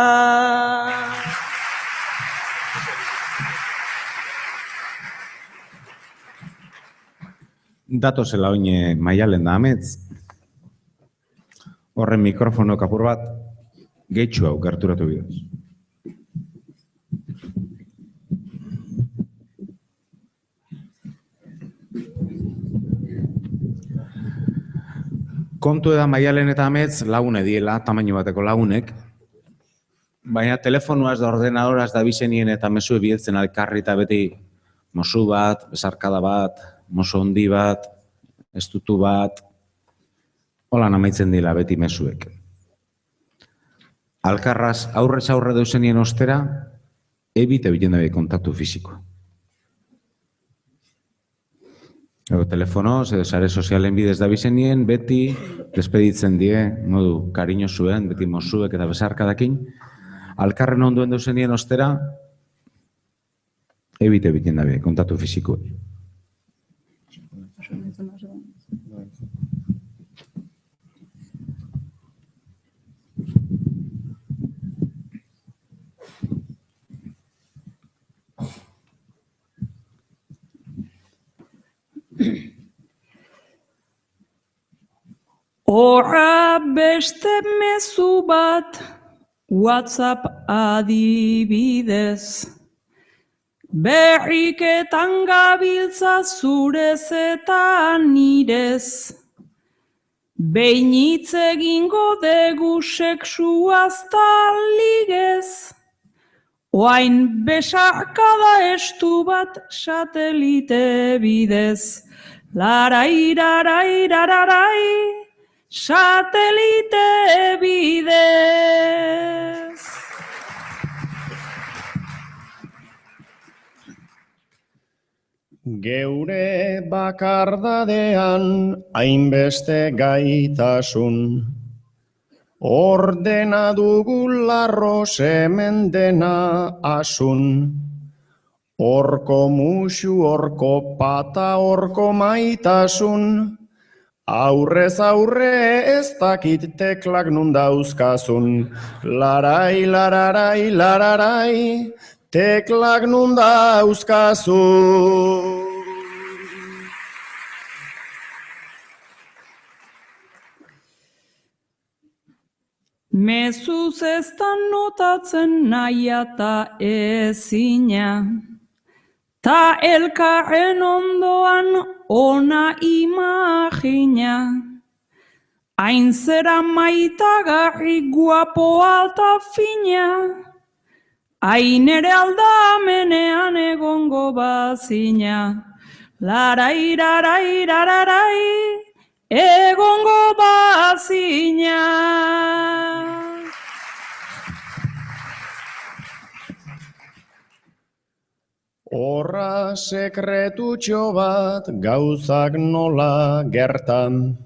Datozela oine Maialen da Ametz, horren mikrofono kapur bat, gehitxu hau gerturatu bidez. Kontu eda Maialen eta Ametz lagune diela, tamaino bateko lagunek, baina telefonuaz da ordenadoraz da bizenien eta mezu ebieltzen alkarri eta beti mozu bat, besarkada bat, mozo hondi bat, estutu bat, holan amaitzen dira beti mezuek. Alkarraz aurrez aurre deuzenien ostera, ebite bilen dabe kontaktu fisiko. Telefonoz, sare sozialen bidez da bizenien, beti despeditzen die, modu kariño zuen, beti mozuek eta besarkadakin, alkarren onduen deuzenien ostera, ebite bilen dabe kontaktu fisiko. Horra beste mezu bat, WhatsApp adibidez, berriketan gabiltza zurez eta nirez, behin hitz egingo degu sexuaz taligez, oain besarkada estu bat satelite bidez, larai, satelite bidez. Geure bakardadean hainbeste gaitasun, ordena dugu larro hemen dena asun, horko musu, horko pata, horko maitasun, Aurrez aurre ez dakit teklak nun dauzkazun. Larai, lararai, lararai, teklak nun dauzkazun. Mezuz ez da notatzen nahia ta ezina, ta elkarren ondoan ona imagina. Hain zera maitagarri guapoa ta fina, hain ere aldamenean egongo bazina. Larai, larai, lararai, egongo bazina. Horra sekretutxo bat gauzak nola gertan.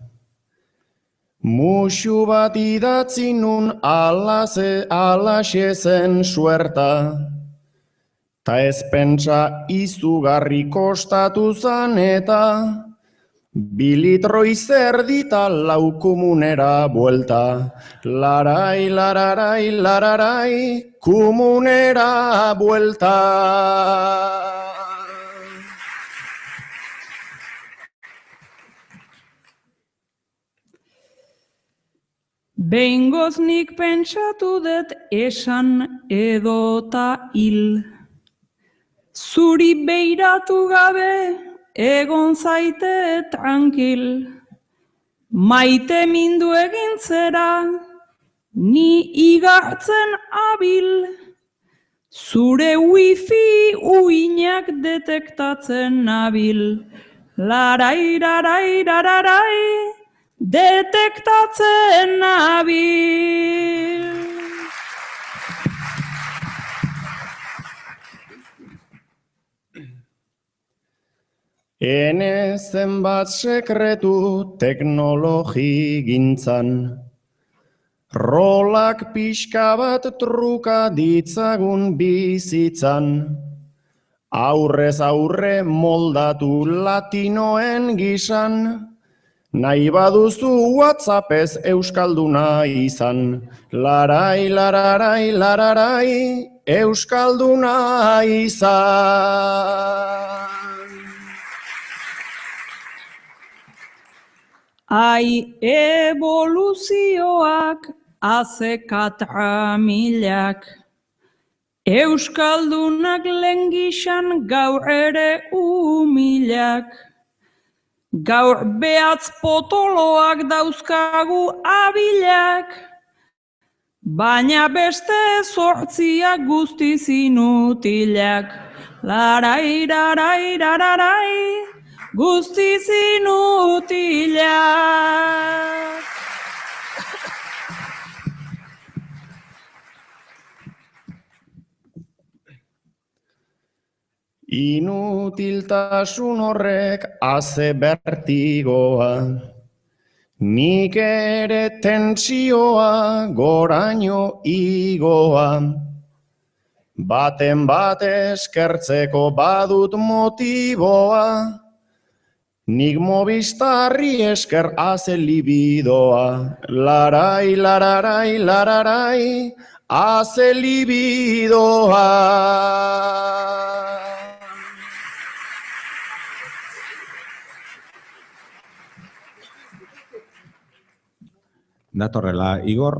Musu bat idatzi nun alaxe zen suerta. Ta ez pentsa izugarri kostatu zan eta 2 litro izerdita lau komunera buelta. Larai, lararai, lararai, komunera buelta. Behingoz nik pentsatu dut esan edota hil. Zuri beiratu gabe egon zaite tranquil. Maite mindu egin zera, ni igartzen abil. Zure wifi uinak detektatzen nabil. Larai, larai, lararai, detektatzen nabil. Ene zenbat sekretu teknologi gintzan. Rolak pixka bat truka ditzagun bizitzan. Aurrez aurre moldatu latinoen gisan. Nahi baduzu WhatsAppez euskalduna izan. Larai, lararai, lararai, euskalduna izan. Ai evoluzioak haze 4.000-ak, euskaldunak lehen gisan gaur ere umilak. Gaur behatz potoloak dauzkagu abilak, baina beste 8 guztiz inutilak. Larai, larai, lararai, guztiz inutilak. Inutiltasun horrek haze bertigoa. Nik ere tentsioa goraino igoa. Baten bat eskertzeko badut motiboa. Nik Movistarri esker haze libidoa. Larai, lararai, lararai, haze libidoa. Datorrela, Igor.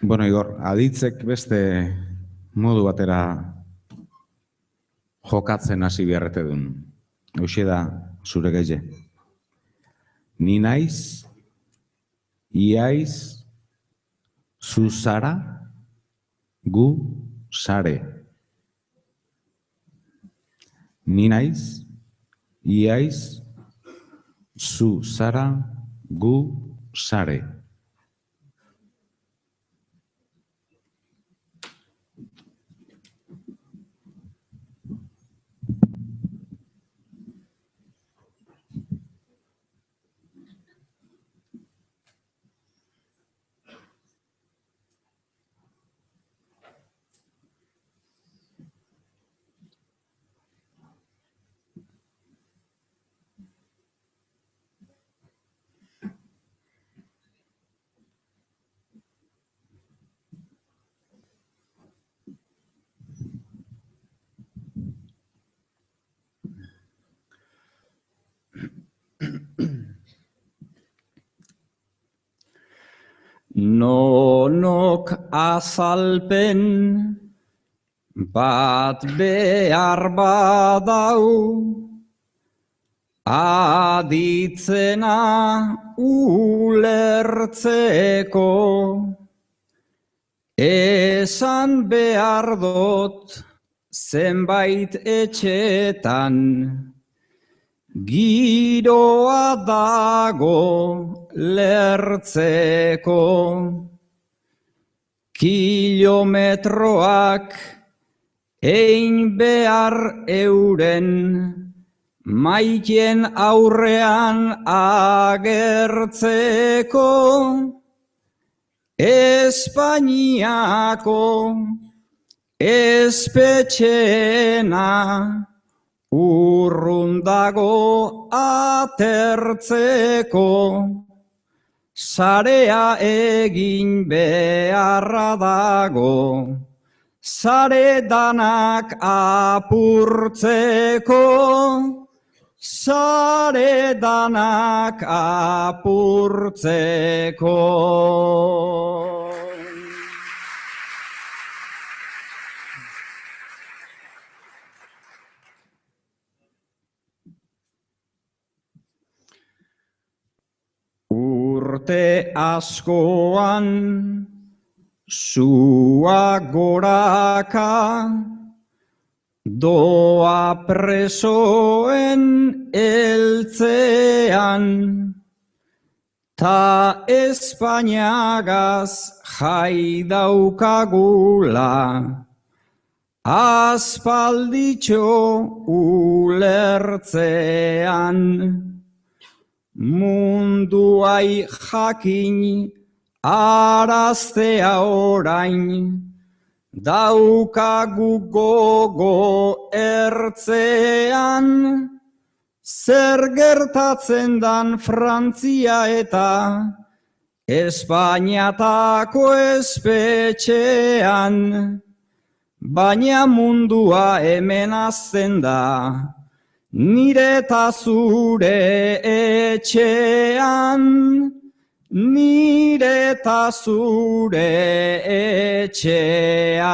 Bueno, Igor, aditzek beste modu batera jokatzen hasi beharrete duen. Hoxe da zure gehiago. Ni naiz, iaiz, zu zara, gu sare. Ni naiz, iaiz, zu zara, gu sare. Nonok azalpen bat behar badau, aditzena ulertzeko, esan behar dut zenbait etxetan, giroa dago lertzeko, kilometroak ein behar euren, maiten aurrean agertzeko, Espainiako espetxeena, urrun dago atertzeko, sarea egin beharra dago, sare danak apurtzeko, sare danak apurtzeko. Urte askoan sua goraka, doa presoen eltzean, ta Espainiagaz jai daukagula, aspalditxo ulertzean. Munduai jakin araztea orain, daukagu gogo ertzean, zer gertatzen dan Frantzia eta Espainiatako espetxean, baina mundua hemen azten da, nire eta zure etxean, nire eta zure etxean.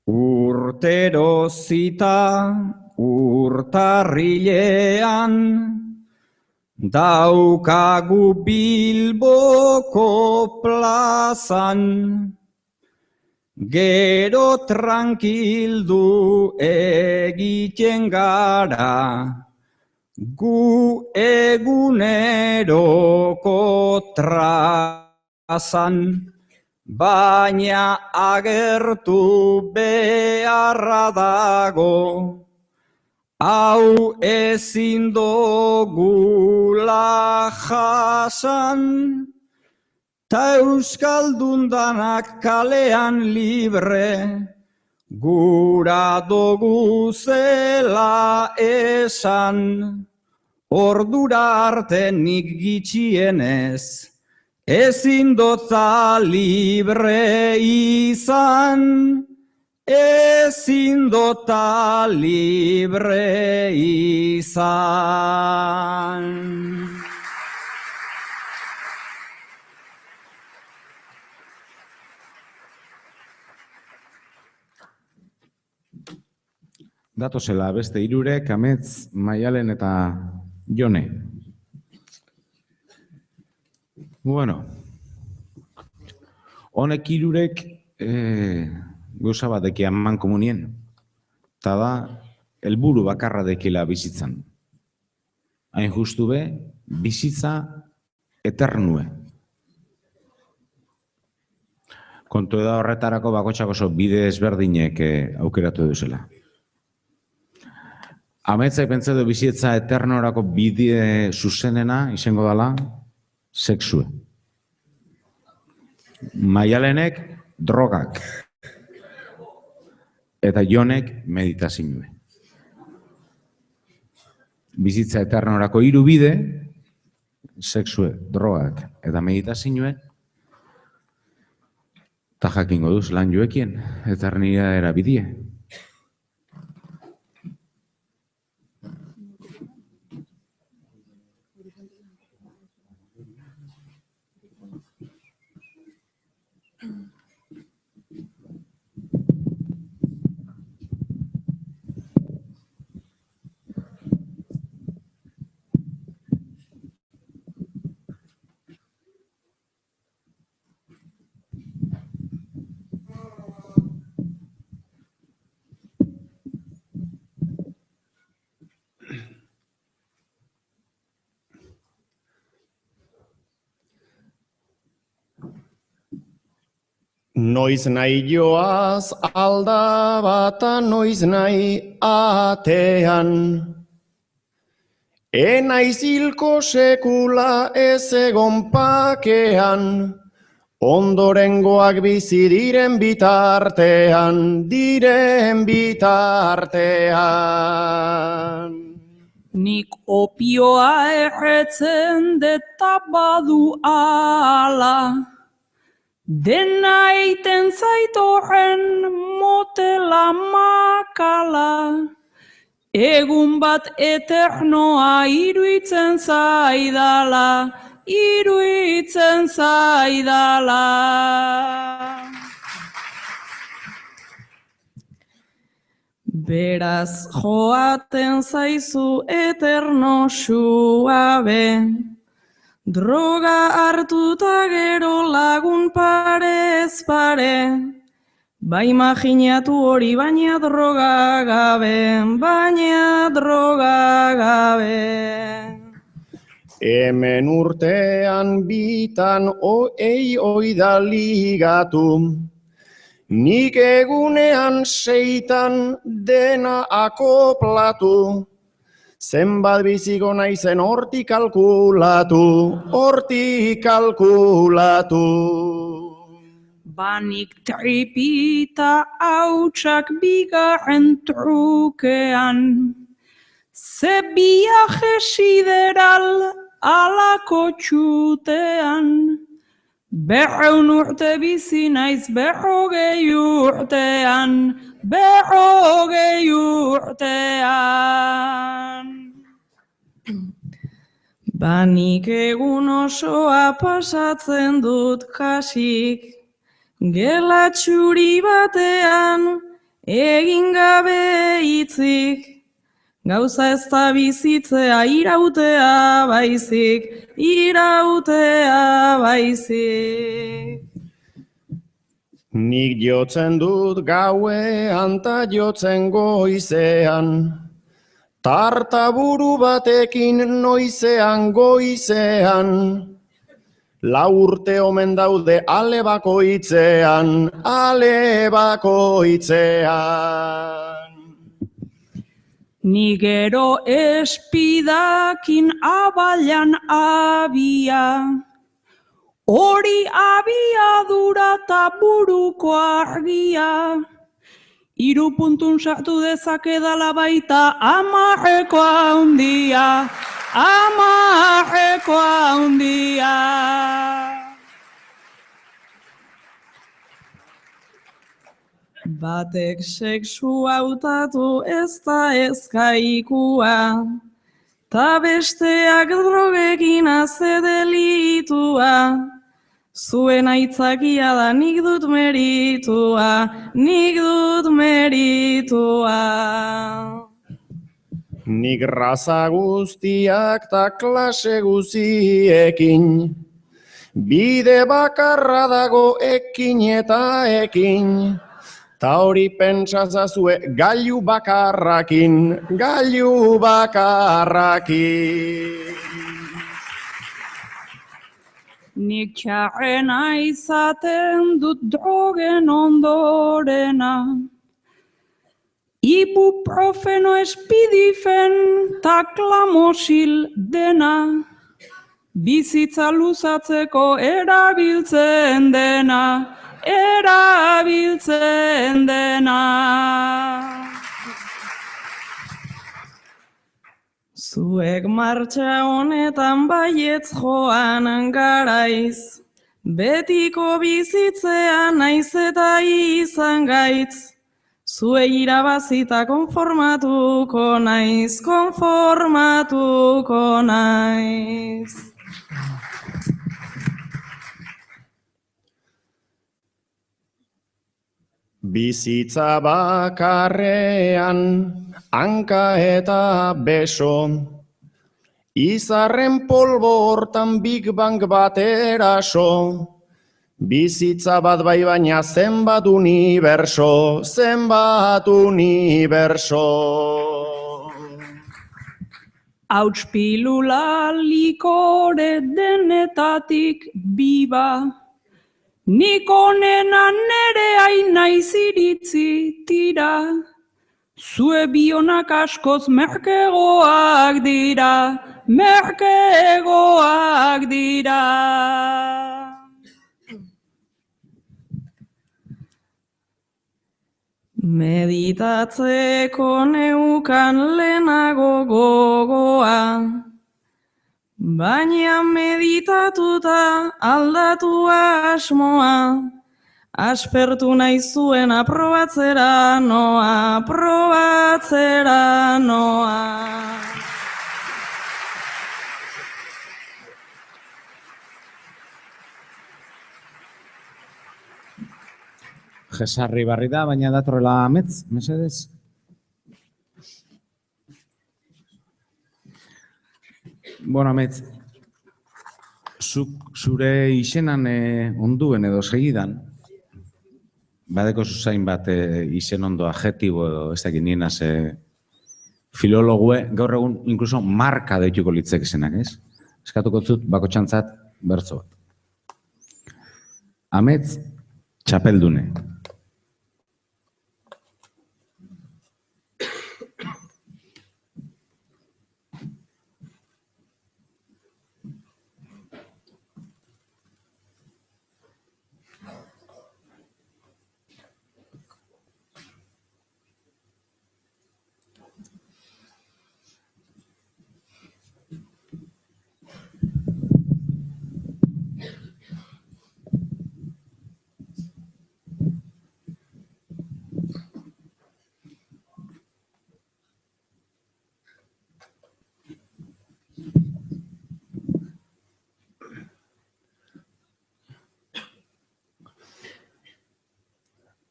Urtero zita urtarrilean, daukagu Bilboko plazan, gero tranquildu egiten gara, gu eguneroko trazan, baina agertu beharra dago, hau ezin dogula jasan, ta euskaldun danak kalean libre, gura dugu zela esan, ordura arte nik gitxienez, ezin dota libre izan, ezin dota libre izan. Datozela beste hirurek, Amets, Maialen eta Jone. Bueno, honek hirurek gauza bat deki aman komunien, eta da, helburu bakarra dekila bizitzan. Hain justu be, bizitza eternue. Kontu da horretarako bakotxak oso bide ezberdinek aukeratu duzela. Ametzak pentsa du bizitza eternorako bide zuzenena izango dela sexue. Maialenek drogak. Eta Jonek meditazioa. Bizitza eternorako hiru bide, sexue, drogak eta meditazioek, eta jakingo duz lan joekien, eternidad erabidie. Noiz nahi joaz aldabata, noiz nahi atean. Enaiz hilko sekula ez egon pakean, ondorengoak bizi diren bitartean, Nik opioa erretzen deta badu ala, dena eiten zaitorren motela makala, egun bat eternoa iruitzen zaidala, Beraz joaten zaizu eterno suabe, droga hartuta gero lagun parez pare, ba imaginatu hori baina droga gabe. Hemen urtean bitan oida ligatu, nik egunean seitan dena akoplatu, zenbat biziko naizen hortik kalkulatu. Banik tripita hautsak bigarren trukean, ze biaje sideral alako txutean, 200 urte bizi naiz 40 urtean. Banik egun osoa pasatzen dut kasik, gela txuri batean egin gabe hitzik, gauza ez da bizitzea irautea baizik. Nik jotzen dut gauean ta jotzen goizean, tartaburu batekin goizean, 4 urte omen daude ale bakoitzean. Ni gero espidakin abailan abia, hori abiadura ta buruko argia, 3 puntun sartu dezakedala baita amarreko handia. Batek sexua hautatu ez da ezkaikua, ta besteak drogekin haze delitua. Zuen aitzakia da nik dut meritua. Nik raza guztiak ta klase guziekin, bide bakarra dago ekin eta ekin, ta hori pentsazazue gailu bakarrakin. Nik txarrena izaten dut drogen ondorena, ibuprofeno espidifen ta klamosil dena, bizitza luzatzeko erabiltzen dena. Zuek martxa honetan baietz joan garaiz, betiko bizitzea naiz eta izan gaitz. Zuei irabazita konformatuko naiz, konformatuko naiz. Bizitza bakarrean, hanka eta beso, izarren polbo hortan Big Bang bat eraso. Bizitza bat bai baina zenbat uniberso, zenbat uniberso. Hauts pilula likore denetatik biba, nik onena nere hain naiz iritzi tira, zue bionak askoz merkegoak dira, merkegoak dira. Meditatzeko neukan lehenago gogoa, baina meditatuta aldatu asmoa, aspertu nahi zuen aprobatzera noa, aprobatzera noa. Jesarri barri da, baina datorrela ametz, mesedez. Bueno, ametz, zure izenan onduen edo segidan, badeko zuzain bat izen ondo adjetibo edo ez dakit nien filologue, gaur egun inkluso marka deituko litzek izenak, ez? Eskatuko zut bako txantzat bertzo bat. Ametz, txapeldune.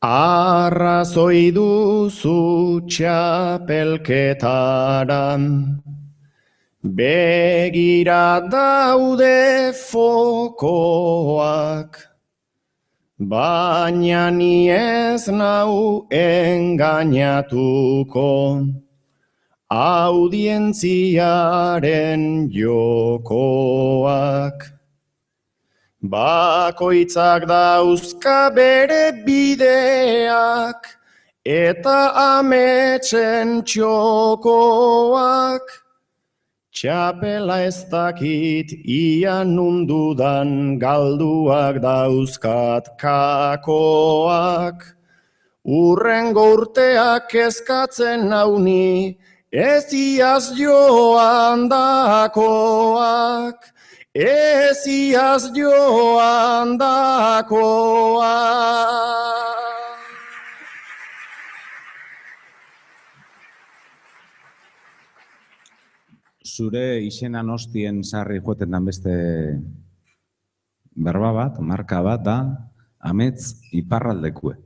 Arrazoi duzu txapelketaran, begira daude fokoak, baina ni ez nau engainatuko audientziaren jokoak. Bakoitzak dauzka bere bideak eta ametsen txokoak. Txapela ez dakit ia nundudan galduak dauzkat kakoak. Urrengo urteak kezkatzen nauni ez iaz joan dakoak. Ez iaz joan dakoa. Zure izenan hostien sarri joeten dan beste berba bat, marka bat da, amets iparraldekue.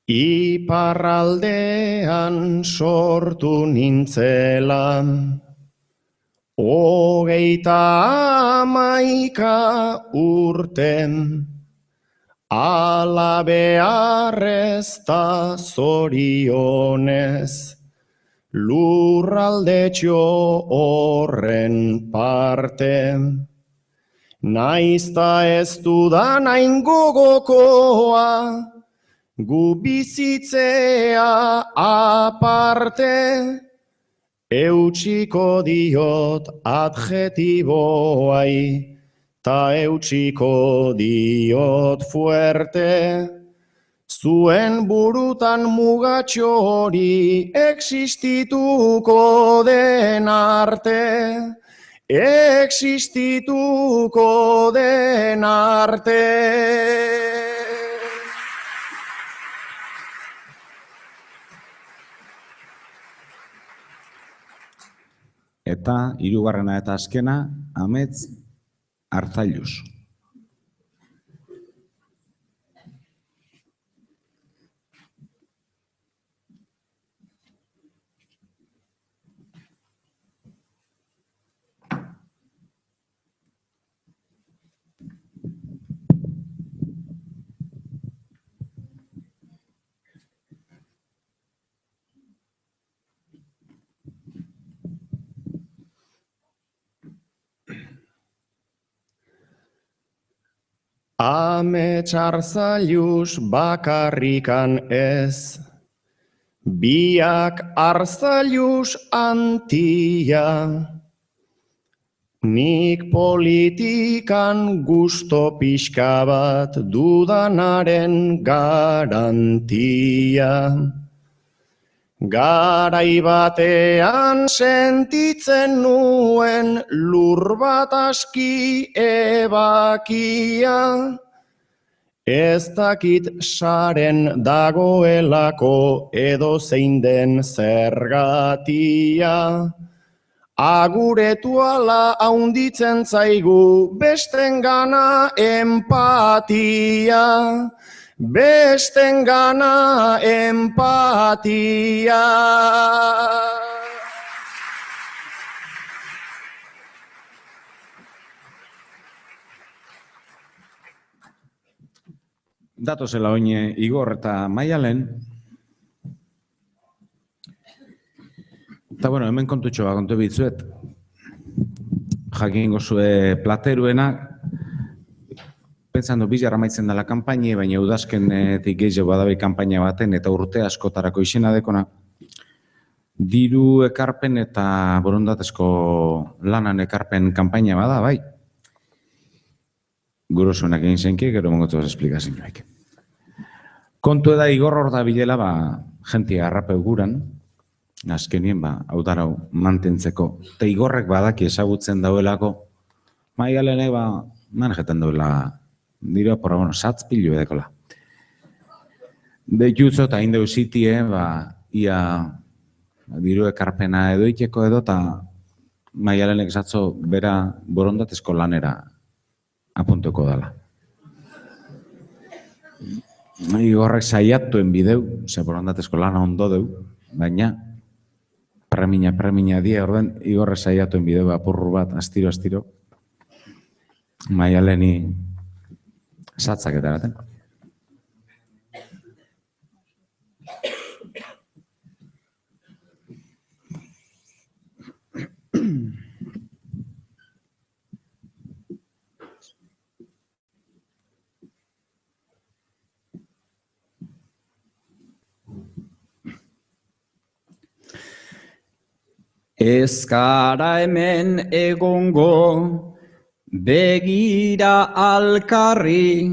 Iparraldean sortu nintzela, 11 urten, ala beharrez ta zorionez, lurraldetxo horren parte. Naizta ez dudan hain gogokoa, gu bizitzea aparte, eutxiko diot adjetiboai, ta eutxiko diot fuerte. Zuen burutan mugatxo hori existituko den arte, existituko den arte. Eta hirugarrena eta azkena, Amets Arzailuz. Amets Arzailuz bakarrikan ez, biak Arzailuz antia, nik politikan gusto pixka bat dudanaren garantia. Garai batean sentitzen nuen lur bat aski ebakia, ez dakit saren dagoelako edo zein den zergatia. Aguretu ala haunditzen zaigu bestengana empatia, bestengana empatia. Datozela oine Igor eta Maialen. Eta bueno, hemen kontutxoa kontu bitzuet. Jakin gozue plateruena, pentsando bizarra maitzen dela kanpaini, baina udazkenetik gehiago badabe kanpaina baten eta urte askotarako izena dekona. Diru ekarpen eta borondatezko lanan ekarpen kanpaina bada, bai. Gurosuenak egin zenki, gero mongotu esplikazin joaik. Kontu eda Igor hor da bilela, jentia arrapeu guran, azkenien, hautarau mantentzeko. Eta Igorrek badaki ezagutzen dauelako, Maialenek, manejetan dauela, dira, porra, satz pilu edekola. Deitutzo eta indeu zitie, ia diru ekarpena edo iteko edo, eta Maialenek zatzo bera borondatezko lanera apuntuko dela. Igorrek saiatuen bideu, ze borondatezko lana ondo deu, baina premia die, orden Igorrek saiatuen bideu apurru bat, astiro, Maialeni satzak eta eraten. Ez gara hemen egongo, begira alkarri,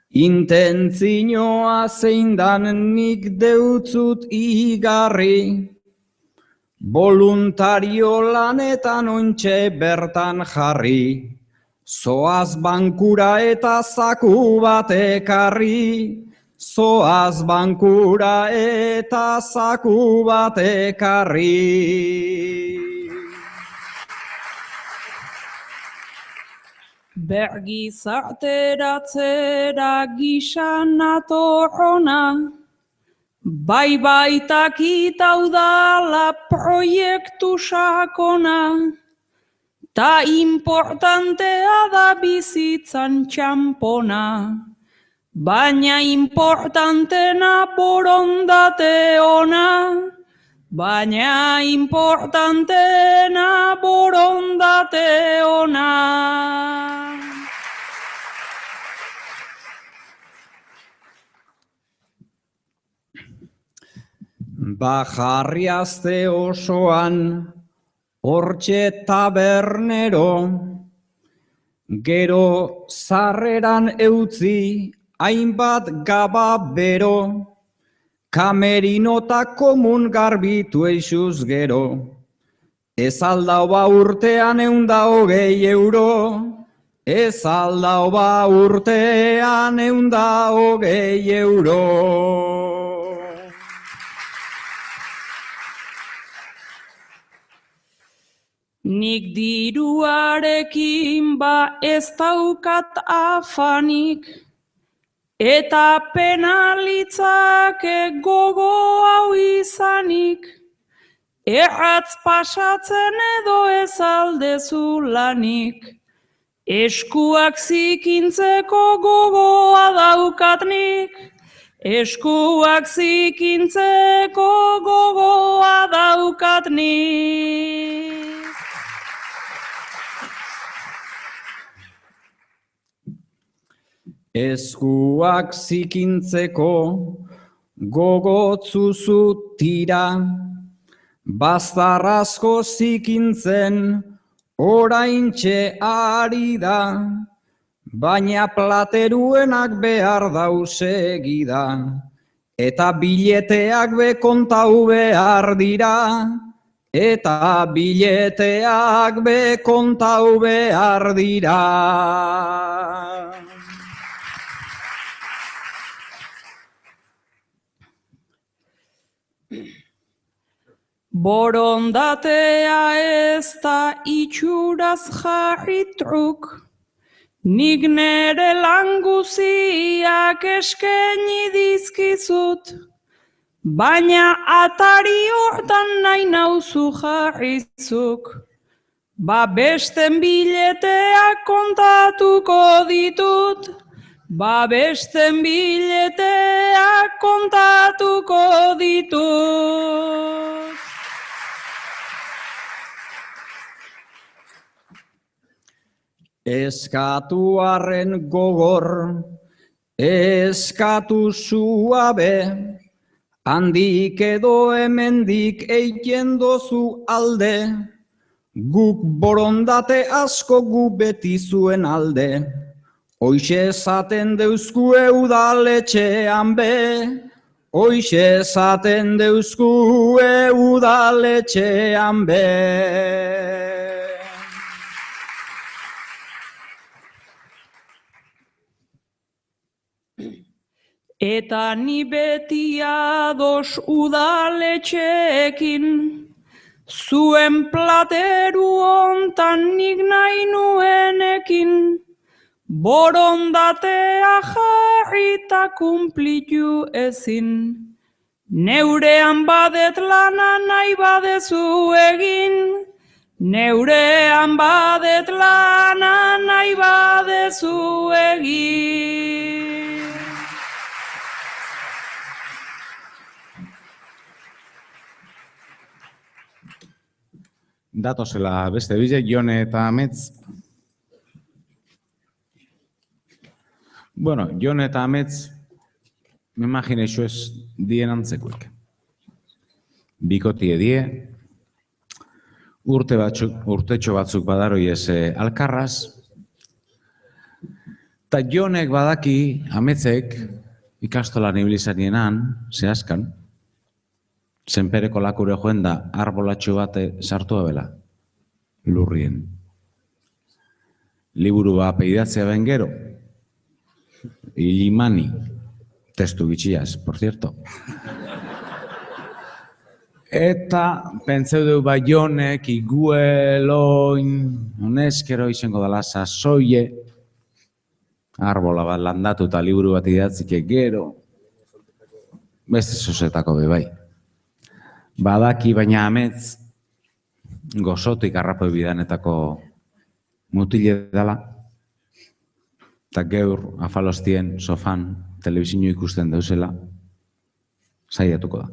intentzioa zeindan nik deutzut igarri, voluntario lanetan ointxe bertan jarri, zoaz bankura eta zaku bat ekarri, zoaz bankura eta zaku bat ekarri. Bergizarteratzera gisa nator hona, Bai baitakit hau dala proiektu sakona, ta importantea da bizitzan txampona, baina importantena borondate ona, baina importantena borondate ona. Bajarriazte osoan, hortxe tabernero, gero sarreran eutzi, hainbat gaba bero, kamerinota komun garbitu eixuz gero. Ez aldau ba urtean 120 euro, ez aldau ba urtean 120 euro. Nik diruarekin ba ez daukat afanik, eta penalitzake gogo hau izanik, erratz pasatzen edo ez aldezu lanik, eskuak zikintzeko gogoa daukat nik, eskuak zikintzeko gogoa daukat nik. Eskuak zikintzeko gogotzuzu tira, bazarrazko zikintzen oraintxe ari da, baina plateruenak behar dau segida, eta bileteak be kontau behar dira, eta bileteak be kontau behar dira. Borondatea ez da itxuraz jarri truk, nik nere lan guziak eskaini dizkizut, baina atari hortan nahi nauzu jarrizuk. Ba besten bileteak kontatuko ditut, ba besten bileteak kontatuko ditut. Eskatu arren gogor, eskatu suabe, handik edo hemendik eiten dozu alde, guk borondate asko gu beti zuen alde, hoixe esaten deuzkue udaletxean be, hoixe esaten deuzkue udaletxean be. Eta ni beti ados udaletxeekin, zuen plateru hontan nik nahi nuenekin, borondatea jarrita kumplitu ezin. Neurean badet lana nahi badezu egin, neurean badet lana nahi badezu egin. Datozela beste bile, Jone eta Amets. Bueno, Jone eta Amets, me imagineixo ez dien antzekuek. Bikotie die, urtetxo batzuk badaroi ez alkarraz, eta Jonek badaki, Ametsek, ikastolan ibilizanienan, zehazkan, zenpereko lakure joen da arbolatxo bate sartu abela, lurrien. Liburu ba peidatzea ben gero, Ilimani, testu bitxiaz, por cierto. Eta pentseu du ba Jonek igueloin, honezkero izango dala sasoie, arbola bat landatu eta liburu bat idatzike gero. beste sosetako be bai. Badaki baina amets, gozotik arrapo bidanetako mutile dela, eta geur afalostien sofan telebizio ikusten dauzela, saiatuko da.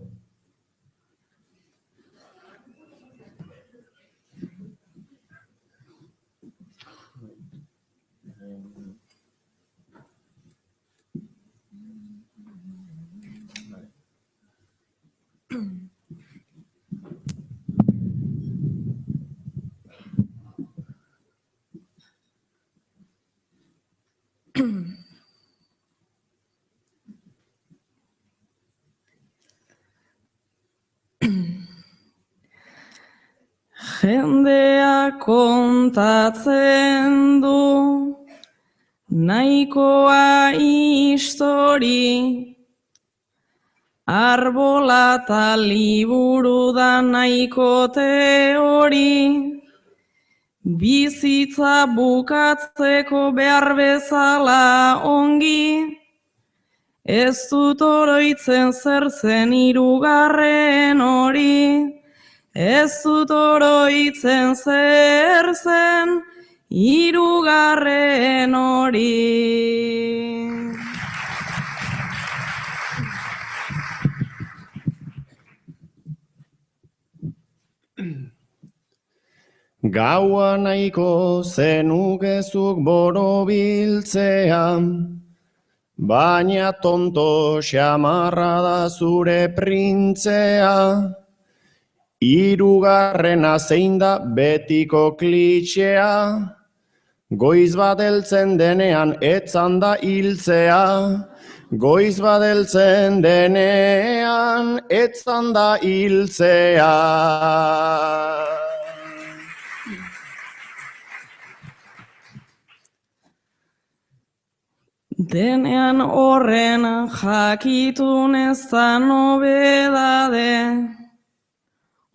Jendea kontatzen du nahikoa histori, arbola eta liburu da nahiko teori, bizitza bukatzeko behar bezala ongi, ez dut oroitzen zer zen hirugarren hori. Ez dut oroitzen zer zen hirugarren hori. Gaua nahiko zenukezuk borobiltzean, baina tonto xamarra da zure printzea. Hirugarrena zein da betiko klitxea, goiz bat heltzen denean etzan da hiltzea. Goiz bat heltzen denean etzan da hiltzea. Denean horren jakitun ez da nobedade,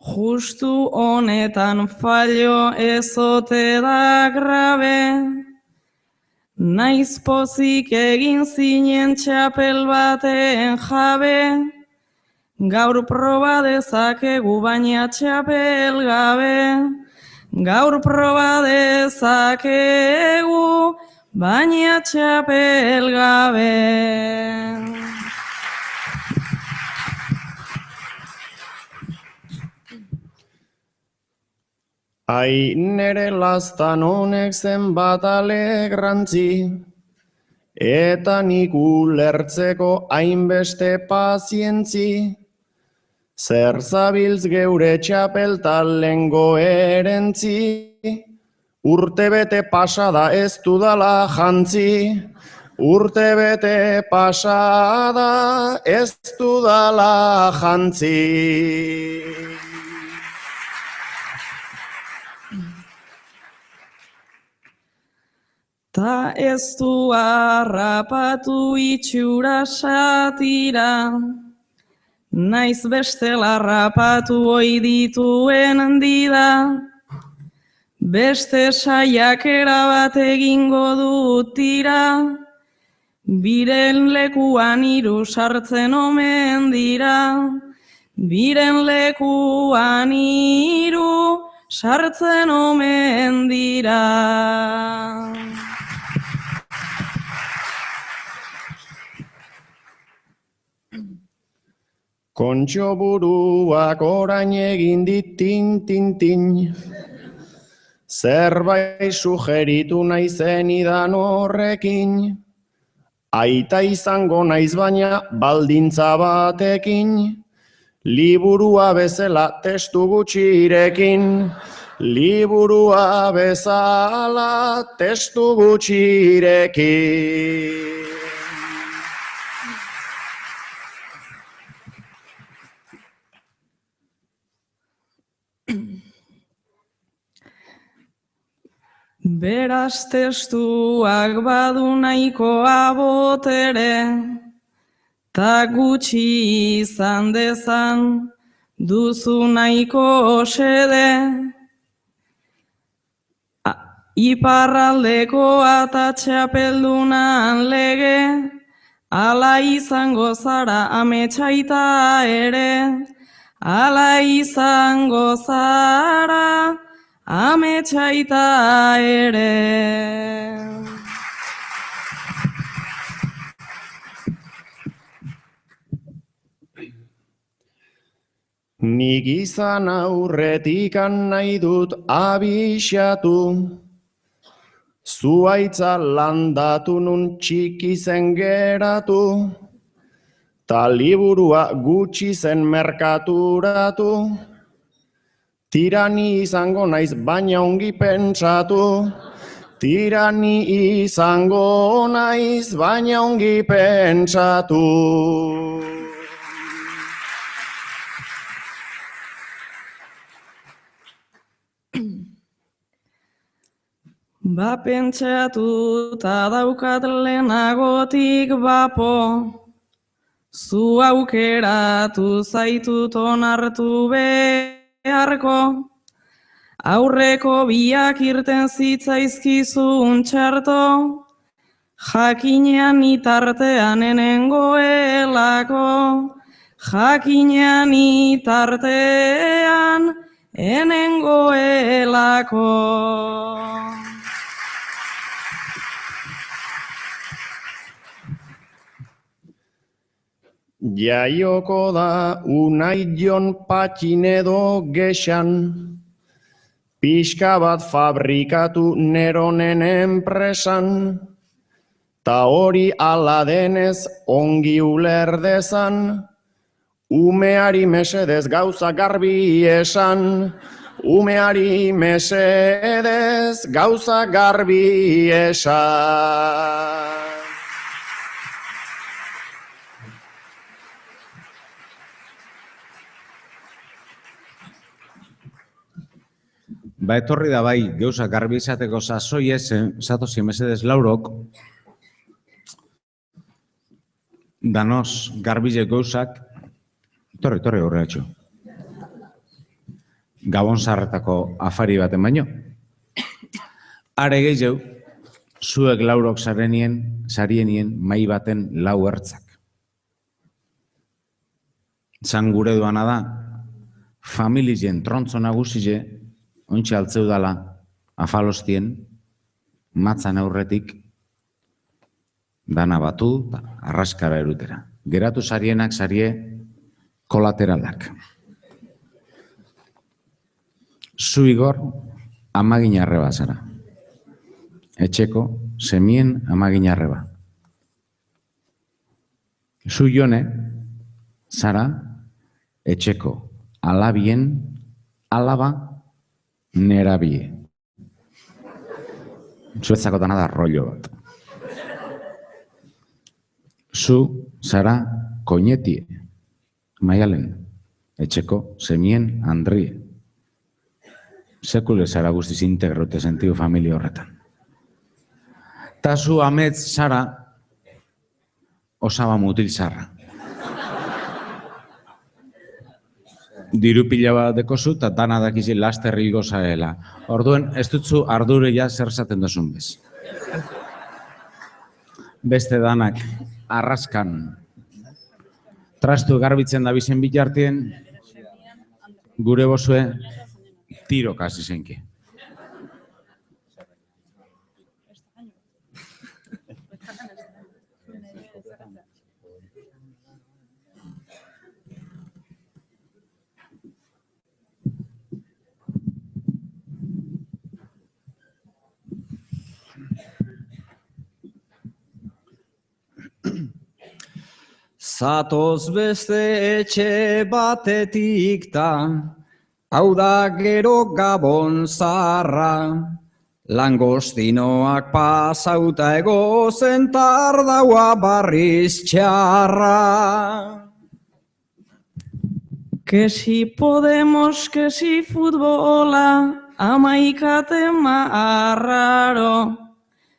justu honetan fallo ezote da grabe, naiz pozik egin zinen txapel baten jabe, gaur proba dezakegu baina txapel gabe, gaur proba dezakegu baina txapel gabe. Ai, nere lastan honek zenbat alegrantzi, eta nik ulertzeko hainbeste pazientzi. Zer zabiltz geure txapel talengo erentzi, urte bete pasada ez dudala jantzi. Urte bete pasada ez dudala jantzi. Ta ez du harrapatu itxura satira, naiz bestela harrapatu ohi dituen dida, beste saiakera bat egingo dut tira, biren lekuan hiru sartzen omen dira, biren lekuan hiru sartzen omen dira. Kontxo buruak orain egin dit tin-tin-tin, zerbait sugeritu naizen idan horrekin, aita izango naiz baina baldintza batekin, liburua bezala testu gutxirekin, liburua bezala testu gutxirekin. Beraz testuak badu nahikoa botere, ta gutxi izan dezan duzu nahiko xede. Iparraldekoa ta txapeldunan lege, ala izango zara ametsaita ere, ala izango zara ametsaita ere. Nik izan aurretikan nahi dut abixatu, zuaitza landatu nun txiki zen geratu, ta liburua gutxi zen merkaturatu, tirani izango naiz baina ongi pentsatu, tirani izango naiz baina ongi pentsatu. Ba pentsatu ta daukat lehenagotik bapo, zu aukeratu zaitut onartu beharko, aurreko biak irten zitzaizkizun txarto, jakinean itartean enengoelako, jakinean itartean enengoelako. Jaioko da Unai Jon Patxinedo gexan, pixka bat fabrikatu Neronen enpresan, ta hori ala denez ongi uler dezan, umeari mesedez gauza garbi esan, umeari mesedez gauza garbi esan. Ba, etorri da bai, gauza garbi izateko sasoi ez, zatozi mesedez laurok, danoz garbile gauzak, torri horretxo. Gabon zarretako afari baten baino. Are gehiago, zuek laurok sarienien mai baten lau ertzak. Zan gure duana da, familien trontzo nagusile, ontsi altzeu dala, afalostien, matzan aurretik, dana batu, arraskara erutera. Geratu sarienak sarie kolateralak. Zu Igor, amagin arreba zara. Etxeko, semien amagin arreba. Zu Jone, zara, etxeko, alabien, alaba, nerabie. Zuetzako dana da rollo bat. Zu, zara, koinetie, maialen, etxeko, semien, andrie. Sekule zara guztiz integrote sentidu familia horretan. Ta zu amets zara, osaba mutil zarra. Diru pila bat dekozu, eta dana dakizi laster hilgo zarela. Orduen, ez dutzu ardure ja zer zaten duzun bez. Beste danak, arraskan, trastu garbitzen da bizen bitartien, gure bozue, tiro kasi zenki. Zatoz beste etxe batetik ta, hau da gero Gabon zarra, langostinoak pasauta egozen tardaua barriz txarra. Que si Podemos, que si futbola, amaikate arraro.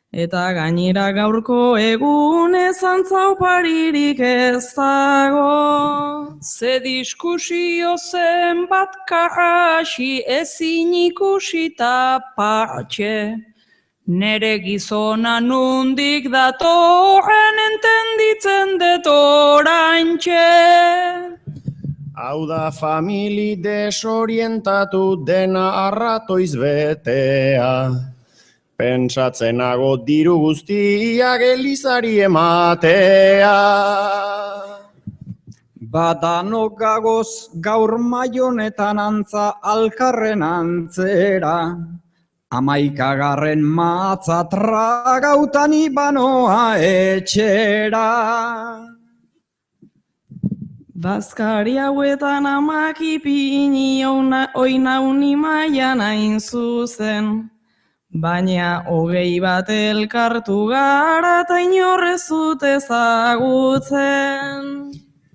Eta gainera gaurko egunez antzauparirik ez dago. Ze diskusio zenbat kahasi ezin ikusi ta patxe. Nere gizona nundik datorren entenditzen dut oraintxe. Hau da famili desorientatu dena arratoiz betea. Pentsatzenago diru guztiak elizari ematea. Badanok gagoz gaur maionetan antza alkarren antzera. 11. matza tragautan ibanoa etxera. Bazkari hauetan amak ipini oinauni maian hain zuzen. Baina 21 elkartu gara eta inorrez dut ezagutzen.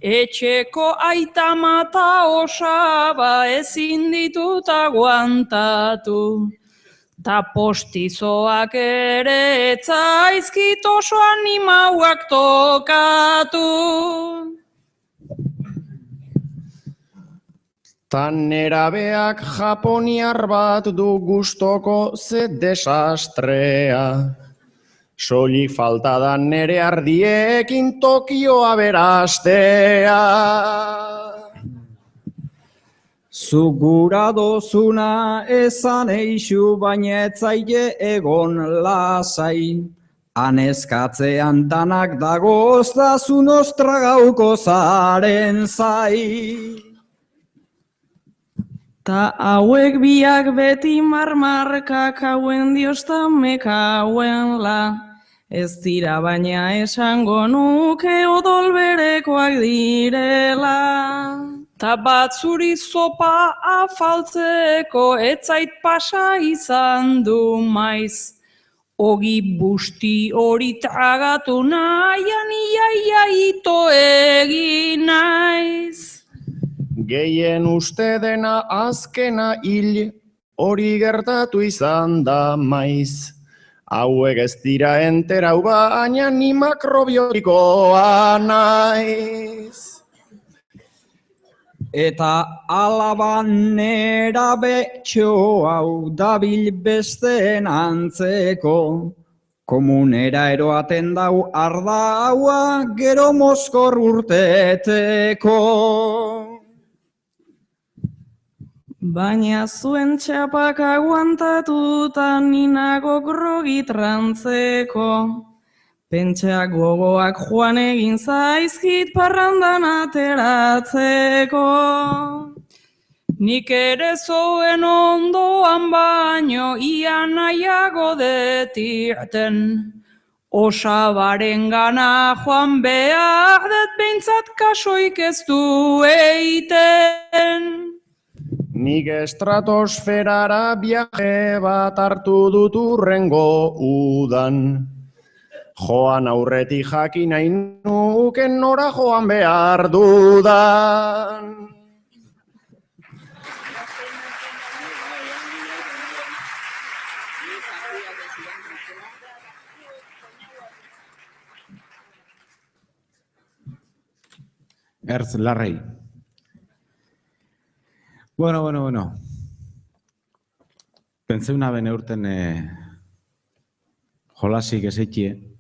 Etxeko aita mata osaba ezin ditut aguantatu. Ta postizoak ere etzaizkit oso animauak tokatu. Tan nerabeak japoniar bat du gustoko ze desastrea. Soilik falta da nere ardiekin Tokioa berastea. Zugura dozuna esan eixu baina etzaile egon lasai. Aneskatzean danak dagoz da zu nostra gauko zaren zai. Ta hauek biak beti marmarkak hauen diosta mekauen la. Ez dira baina esango nuke odol berekoak direla. Ta batzuri zopa afaltzeko etzait pasa izan du maiz. Ogi busti hori tragatu nahian iaia ito egin naiz. Gehien uste dena azkena hil, hori gertatu izan da maiz. Hauek ez dira enterau baina ni makrobiotikoa naiz. Eta alaban nerabe txo hau dabil besteen antzeko. Komunera eroaten dau arda haua gero mozkor urteteko. Baina zuen txapak aguantatuta ninago grogi trantzeko. Pentsa gogoak joan egin zaizkit parrandan ateratzeko. Nik ere zoen ondoan baino ia nahiago detirten. Osabaren gana joan behar dut behintzat kasoik ez du eiten. Nik estratosferara viaje bat hartu dut urrengo udan. Joan aurretik jakin nahi nuken nora joan behar dudan. Ertz Larrei. Bueno. Pensé una bene urten jolasik ezeikie.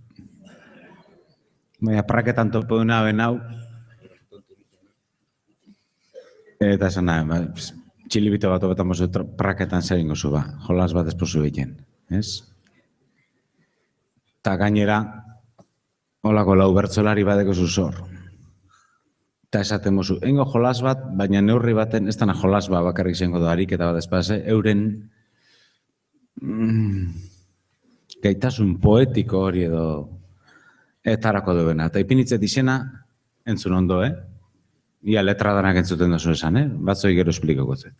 Baina praketan topo una ben hau. Eta esan nahi, txilibito bat obetan mozu praketan zer ingo zu ba. Jolas bat esposu egiten, ez? Ta gainera, holako lau bertzolari badeko zuzor. Eta esaten mozu, engo jolas bat, baina neurri baten, ez dana jolas bat bakarrik zengo da ariketa bat espase, euren gaitasun poetiko hori edo etarako duena. Eta ipinitzet izena, entzun ondo, Ia letra danak entzuten dozu esan, Batzoi gero esplikoko zet.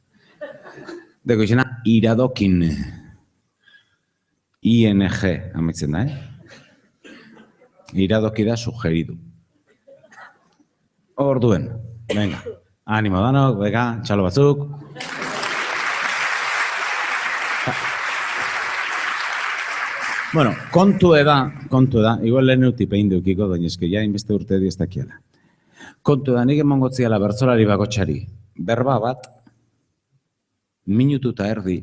Deko izena, iradokin. ING, amitzen da, Iradoki da sugeridu. Orduen, venga, animo danok, bega, txalo batzuk. Bueno, kontu da, igual lehen utipe indukiko, baina eske ja inbeste urte di ez dakiela. Kontu da, nik emongotziala bertzolari bakotxari, berba bat, minutu eta erdi,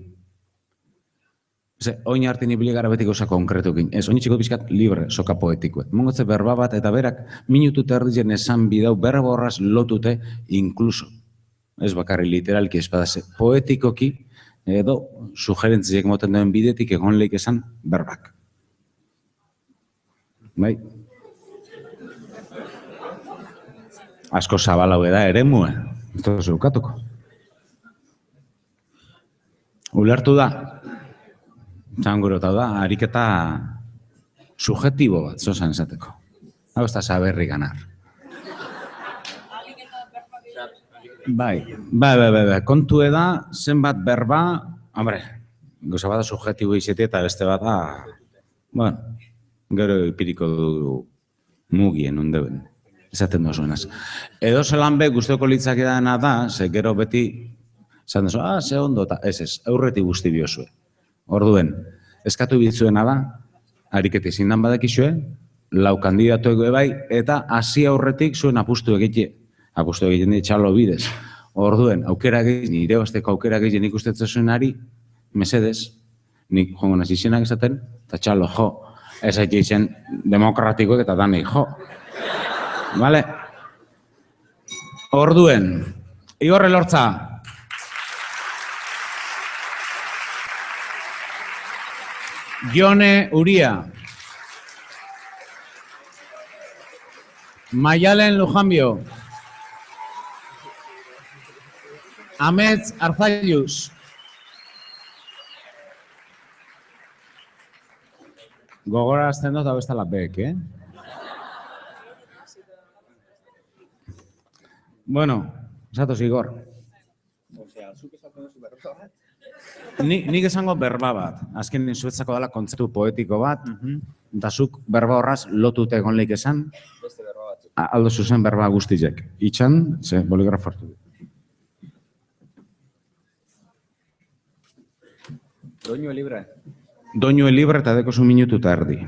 Oin hartin ibili gara beti gauza konkretukin. Ez, oin txiko bizkat libre, soka poetikoet. Mongotze berba bat eta berak minutu terdizen esan bidau berba horraz lotute inkluso. Ez bakarri literalki espadase poetikoki edo sugerentziek moten duen bidetik egon lehik esan berbak. Bai? Asko zabalau eda ere mue. Ez da zeukatuko. Ulertu da? Txangurota da, ariketa subjetibo bat, zozan esateko. Hau ez da saberri ganar. Bai, kontu da, zenbat berba, hombre, goza bada subjetibo izete eta beste bada, bueno, gero ipiriko du mugien ondeuen, esaten duzuenaz. Edo zelan be, guztioko litzak edana da, ze gero beti, esan duzu, ze ondo, eta ez, aurretik guzti biozue. Orduen, eskatu bitzuena da, ariketi zindan badakizue, lau kandidatuek bai, eta hasi aurretik zuen apustu egiten ditxalo bidez. Orduen, aukera gehien, nire osteko aukera gehien ikustetzen zuenari, mesedez, nik jongo nazi izenak esaten, eta txalo, jo, ez haitxe izen demokratikoek eta danei, jo. Vale? Orduen, Igor Elortza. Jone Uria. Maialen Lujanbio. Amets Arzallus. Gogora azten dut, hau ez tala bek, Bueno, esatoz Igor. Nik esango berba bat. Azken zuetzako dela kontzeptu poetiko bat, eta zuk berba horraz lotute egon lehik esan. Beste berba batzuk. Aldo zuzen berba guztizek. Itxan, ze boligrafo hartu. Doinu libre. Doinu libre eta deko zu minutu eta erdi.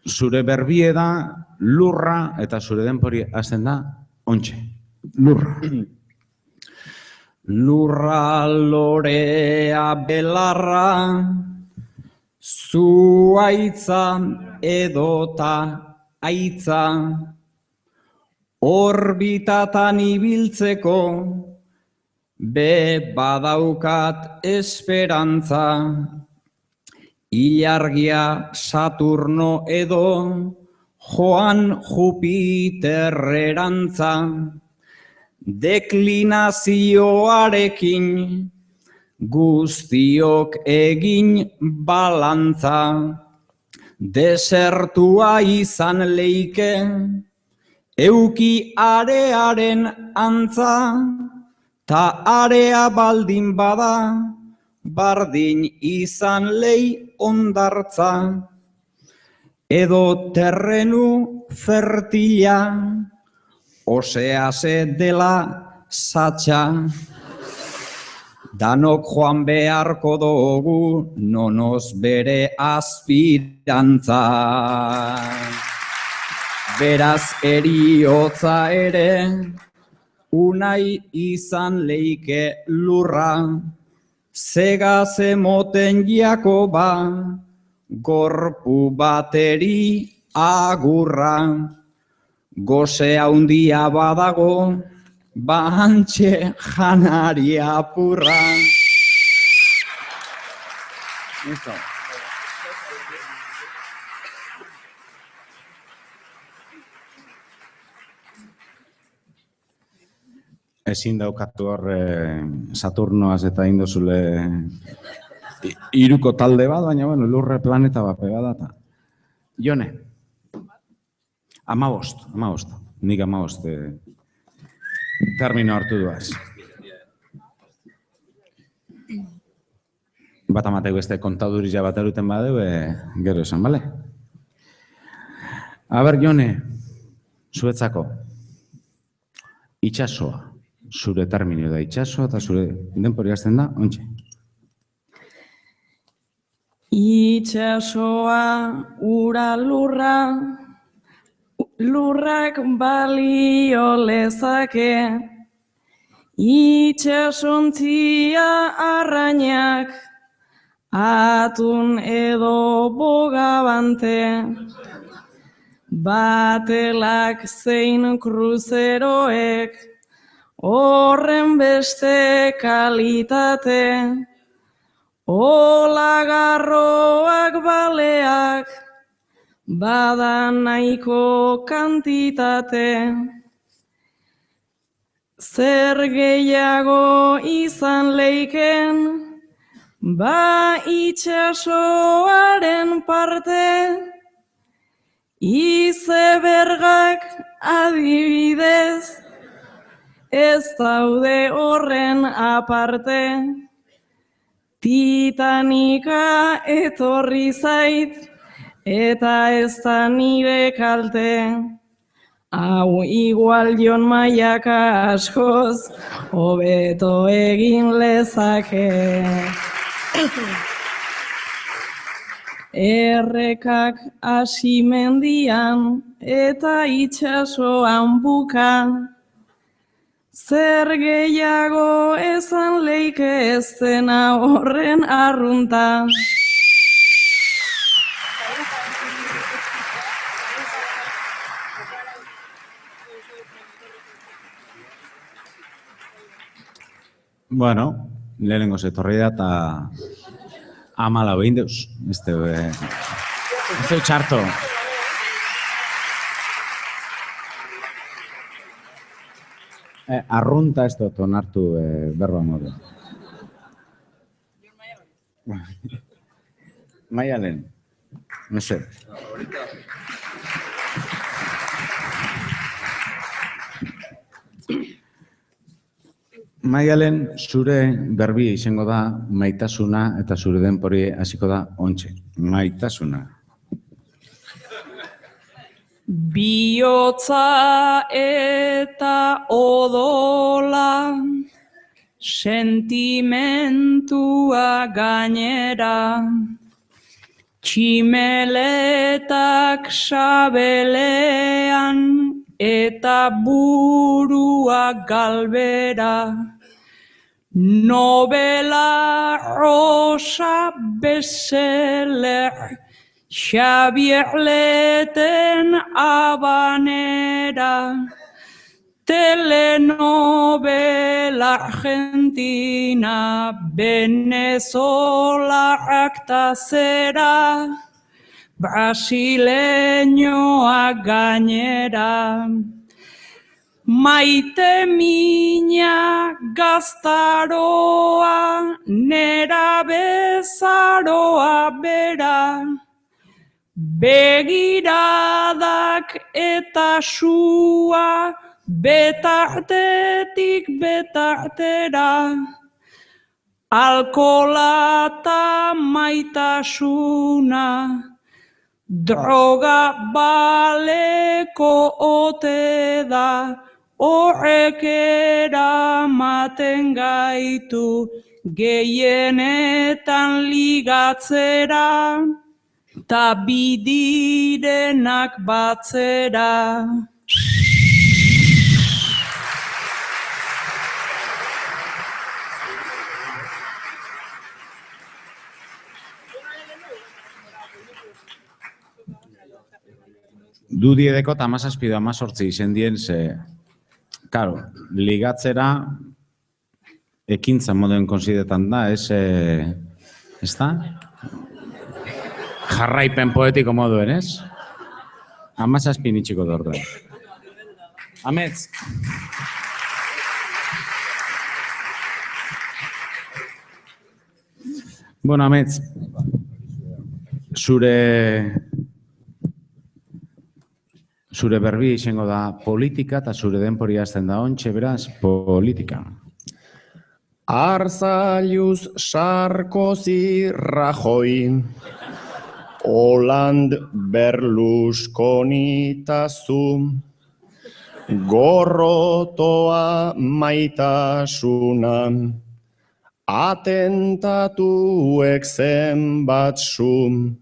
Zure berbie da lurra eta zure denpori hasten da ontxe. Lurra. Lurra lorea belarra, zuaitza edota aitza, orbitatan ibiltzeko, be badaukat esperantza, ilargia Saturno edo, joan Jupiterrerantza, deklinazioarekin guztiok egin balantza, desertua izan leike, euki arearen antza, ta area baldin bada, bardin izan lei ondartza, edo terrenu fertila, osease dela satxa, danok joan beharko dugu nonoz bere aspirantza. Beraz eriotza ere, unai izan leike lurra, zega zemoten Jakoba, gorpu bateri agurra. Goze handia badago, bantxe janari apurra. Ezin daukatu hor Saturnoaz eta indozule iruko talde bat, baina bueno, lurre planeta bat pegada. Jone. 15. Nik 15 termino hartu duaz. Bat amateu beste kontadurizia bat eruten badeu, gero esan, bale? Aber, Jone, zuetzako, itxasoa, zure termino da itxasoa eta zure denpori hasten da, ontxe. Itxasoa, ura lurra, lurrak balio lezake, Itxasontzia arrainak, atun edo bogabante, batelak zein kruzeroek, horren beste kalitate, olagarroak baleak, bada nahiko kantitate. Zer gehiago izan leiken, ba itxasoaren parte, izebergak adibidez, ez daude horren aparte. Titanika etorri zait, eta ez da nire kalte. Hau igual Jon Maiaka askoz, hobeto egin lezake. Errekak hasi mendian eta itxasoan buka. Zer gehiago esan leike ez dena horren arrunta. Bueno, lehenengo zetorri da eta 14 egin deuz. Ez deu txarto. Arrunta ez dut onartu berba modu. Maialen. No sé. Maialen, zure berbi izango da maitasuna eta zure denpori hasiko da ontxe. Maitasuna. Bihotza eta odola, sentimentua gainera, tximeletak sabelean eta burua galbera, novela rosa bestseller, Xabier Leten Habanera, telenovela argentina, Venezuela akta zera, brasileñoa gainera. Maite mina gaztaroa, nera bezaroa bera, begiradak eta sua, betartetik betartera, alkola eta maitasuna, droga baleko ote da, horrek eramaten gaitu gehienetan ligatzera, ta bidirenak batzera. Du diedeko eta 17 edo 18 izen dien, karo, ligatzera ekintza moduen konsidetan da, ez da? Jarraipen poetiko moduen, ez? 17 nitxiko dorde. Ametz. Bueno, Ametz, zure berbi izango da politika eta zure denpori hasten da ontxe, beraz, politika. Arzailuz Sarkozy Rajoy, Hollande Berlusconi tazu, gorrotoa maitasuna, atentatuek zenbat zu,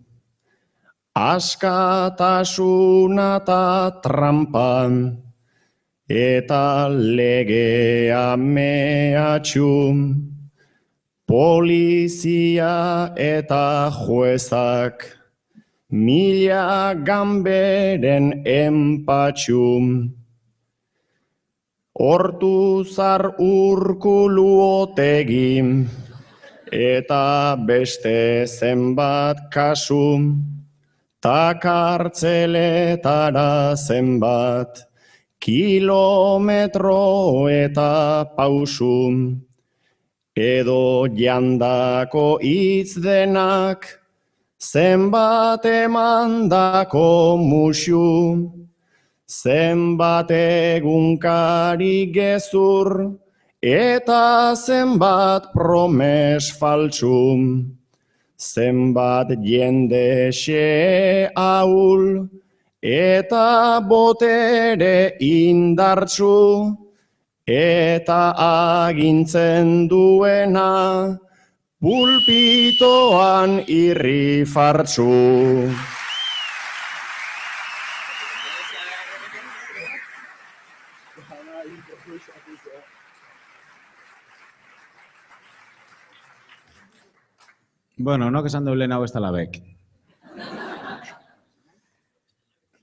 askatasuna eta trampan, eta legea mehatxu, polizia eta juezak, mila ganberen enpatxu, Hortuzar Urkulu Otegi, eta beste zenbat kasu, ta kartzeletara zenbat, kilometro eta pausu, edo jandako hitz denak, zenbat emandako musu, zenbat egunkari gezur, eta zenbat promes faltsu, zenbat jende xe ahul, eta botere indartsu, eta agintzen duena, pulpitoan irri fartsu. Bueno, nok esan duen hau ez dela bek.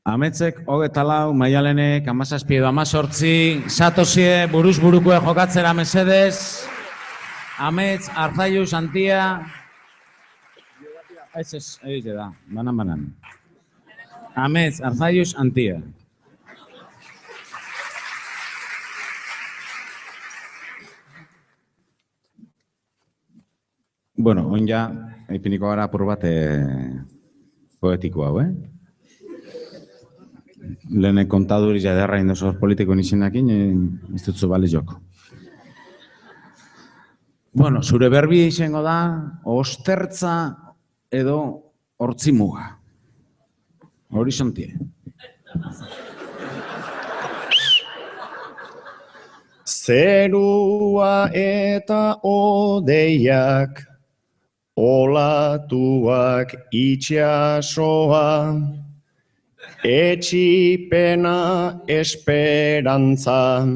Ametzek, 24, Maialenek, 17 edo 18, satozie, buruz burukue jokatzera mesedez. Amets, Arzaius, Antia. Ez, da, banan. Amets, Arzaius, Antia. Bueno, oin ja, ipiniko gara apur bat poetiko hau, Lehene kontaduri jaderra indosor politikoen izenakin, ez dutzu bali joko. Bueno, zure berbi izango da, ostertza edo hortzimuga. Horizontie. Zerua eta odeiak, olatuak itxasoa, etxipena esperantza,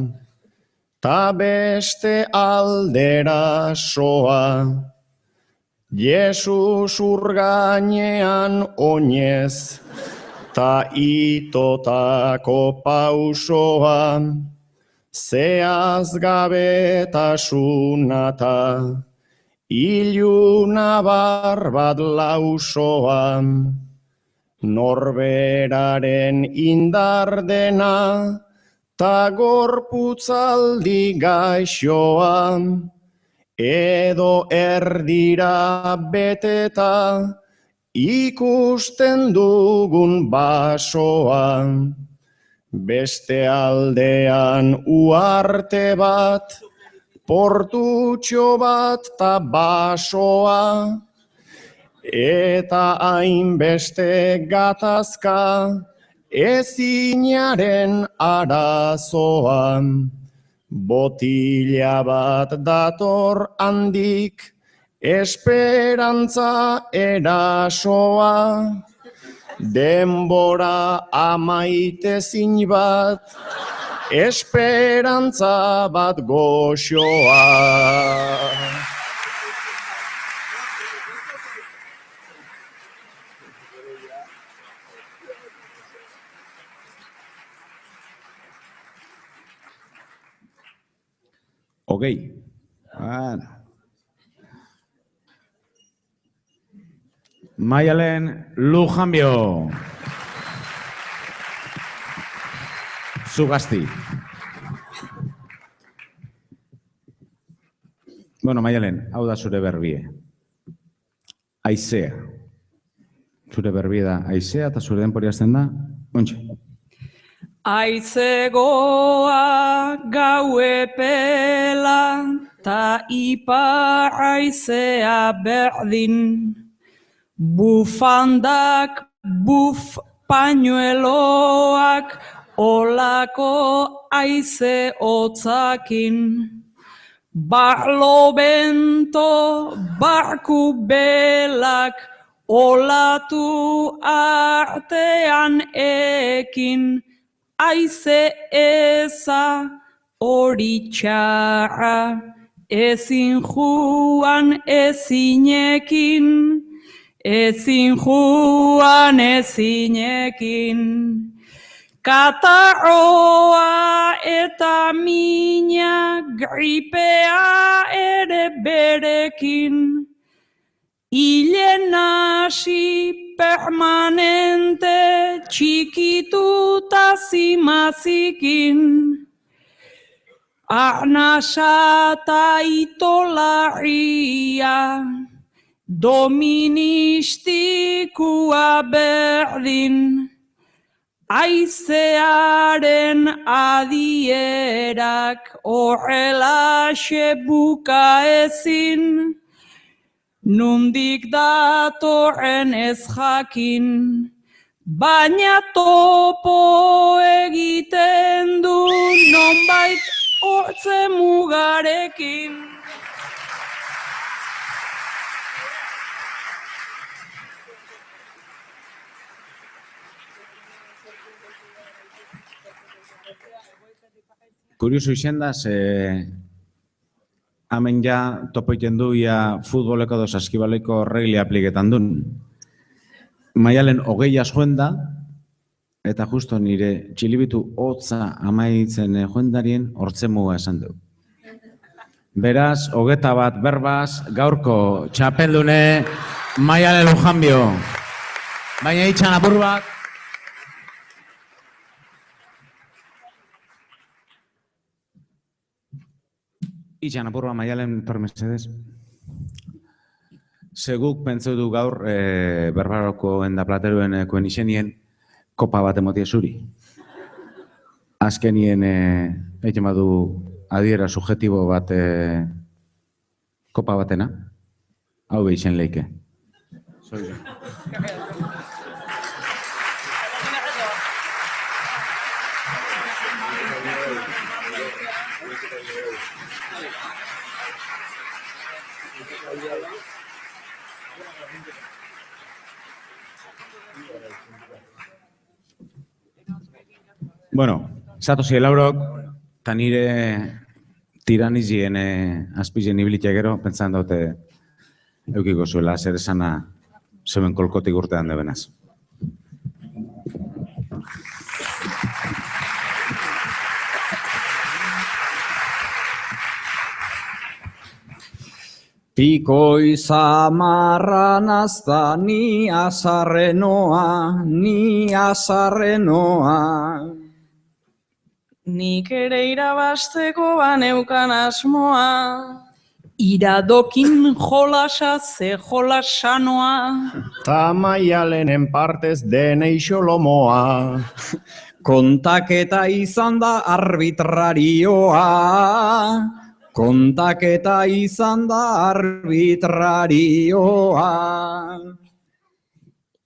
ta beste aldera soa. Jesus urgainean oinez, ta itotako pausoa, zeaz gabetasunata, iluna barbat lausoa, norberaren indar dena, ta gorputzaldi gaixoa, edo erdira beteta, ikusten dugun basoa. Beste aldean uarte bat, portutxo bat ta basoa, eta hainbeste gatazka, ezinaren arazoa. Botila bat dator handik, esperantza erasoa, denbora amaitezin bat, esperantza bat goxoa. Okei. Bueno. Maialen Lujanbio. Zugasti. Bueno, Maialen, hau da zure berbie. Aizea. Zure berbie da aizea eta zure denpori hasten da, ontxe. Aizegoa gau epela, ta ipar aizea berdin. Bufandak, pañueloak, olako aize hotzakin. Barlovento, barku belak, olatu artean ekin. Aize eza hori txarra, ezin juan ezinekin, ezin juan ezinekin. Katarroa eta mina, gripea ere berekin. Hilen hasi permanente, txikituta zimazikin. Arnasa eta itolarria, doministikua berdin. Aizearen adierak horrelaxe buka ezin, nundik datorren ez jakin, baina topo egiten du nonbait hortze mugarekin. Kurioso izendaz, hemen ja topo egiten du ia futboleko edo saskibaleko regli apliketan duen. Maialen 20 joen da, eta justo nire txilibitu hotza amaitzen joendarien hortzemuga esan du. Beraz, 21 berbaz, gaurko txapeldune Maialen Lujanbio. Baina itxan apur bat. Itxan apurra Maialen tormesedez. Seguk pentseu du gaur berbaroko enda plateruen koen izenien kopa bat emotie zuri. Azkenien egin badu adiera subjetibo bat kopa batena. Hau behizen leike. Bueno, zatozi laurok, eta nire tiranizien azpizien ibilitea gero, pentsan daute eukiko zuela, zer esana zeuen kolkotik urtean debenaz. Pikoi zamarra nazta ni azarrenoa, ni azarrenoa. Nik ere irabasteko baneukan asmoa, iradokin jolasa ze jolasanoa. Ta Maialenen partez denei xolomoa. Kontaketa izan da arbitrarioa, kontaketa izan da arbitrarioa.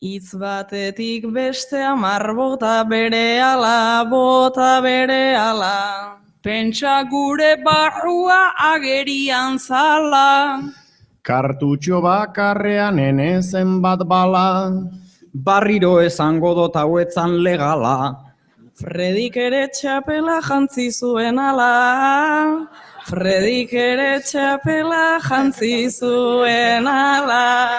Hitz batetik beste 10 bota berehala, bota berehala. Pentsa gure barrua agerian zala. Kartutxo bakarrean enezen bat bala. Barriro esango dut hauetzan legala. Fredik ere txapela jantzi zuen ala. Fredik ere txapela jantzi zuen ala.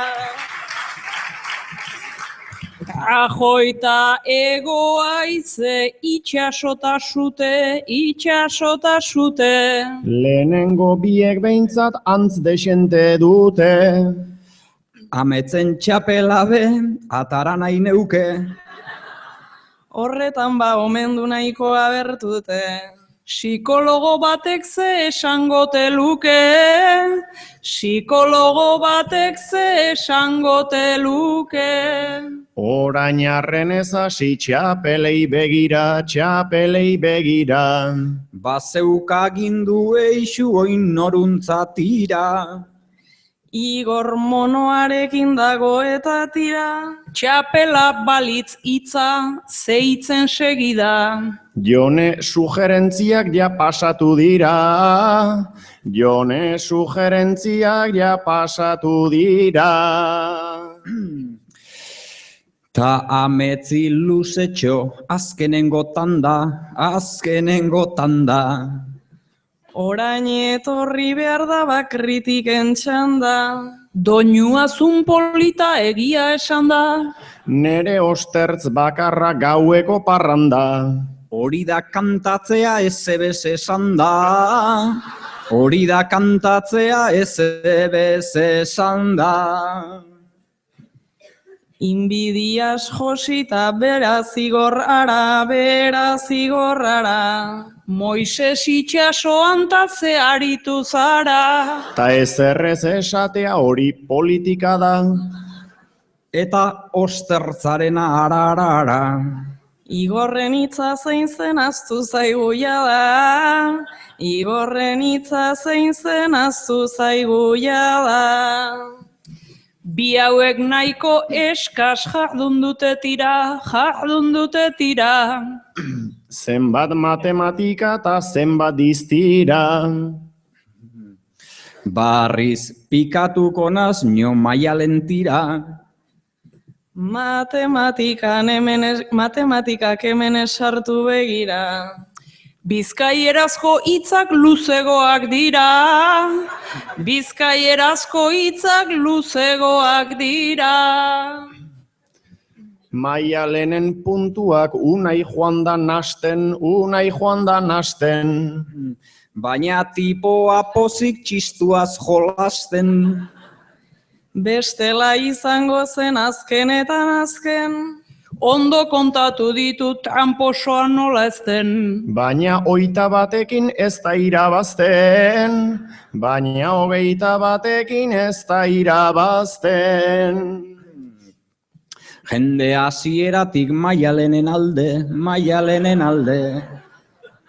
Ajoita egoaize itxasota zute, itxasota zute. Lehenengo biek behintzat antz desente dute. Ametzen txapela be, atara nahi neuke. Horretan ba omendu nahikoa bertute. Psikologo batek ze esangote luke. Psikologo batek ze esangote luke. Orain arren ez hasi txapelei begira, txapelei begira. Bazeuka gindu eixu oin noruntzatira. Igor monoarekin dago eta tira. Txapela balitz hitza, zeitzen segida. Jone sugerentziak ja pasatu dira. Jone sugerentziak ja pasatu dira. Ta ametzi luzetxo, azkenengo tanda. Orain etorri behar da kritiken txanda. Doinuazun polita egia esan da. Nere ostertz bakarra gaueko parranda. Hori da kantatzea ezebez esan da. Hori da kantatzea ezebez esan da. Inbidias josita beraz igorrara, Moises itxasoan tatze aritu zara. Ta ezerrez esatea hori politika da. Eta ostertzarena ararara. Igorren hitza zein zen aztu zaigu jada. Igorren hitza zein zen aztu zaigu jada. Bi hauek nahiko eskas jardun dute tira. Zenbat matematika eta zenbat diztira. Barriz pikatuko naz nio maialen tira. Matematikak hemen esartu begira. Bizkaierazko hitzak luzegoak dira. Maialenen puntuak unai joan da nasten. Baina tipoa pozik txistuaz jolasten. Bestela izango zen azkenetan azken. Ondo kontatu ditut tramposoan nola ezten. Baina 21ekin ez da irabazten. Baina 21ekin ez da irabazten. Jende hasieratik maialenen alde.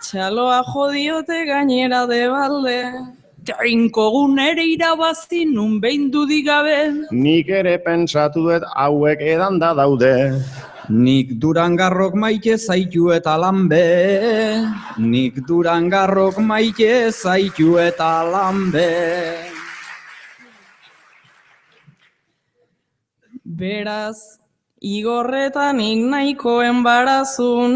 Txaloa jodiote gainera de balde. Trinko gunere irabazi nun behin dudik gabe. Nik ere pentsatu dut hauek edanda daude. Nik Durangarrok maite zaitu eta lanbe. Beraz, igorretanik nahiko embarazu.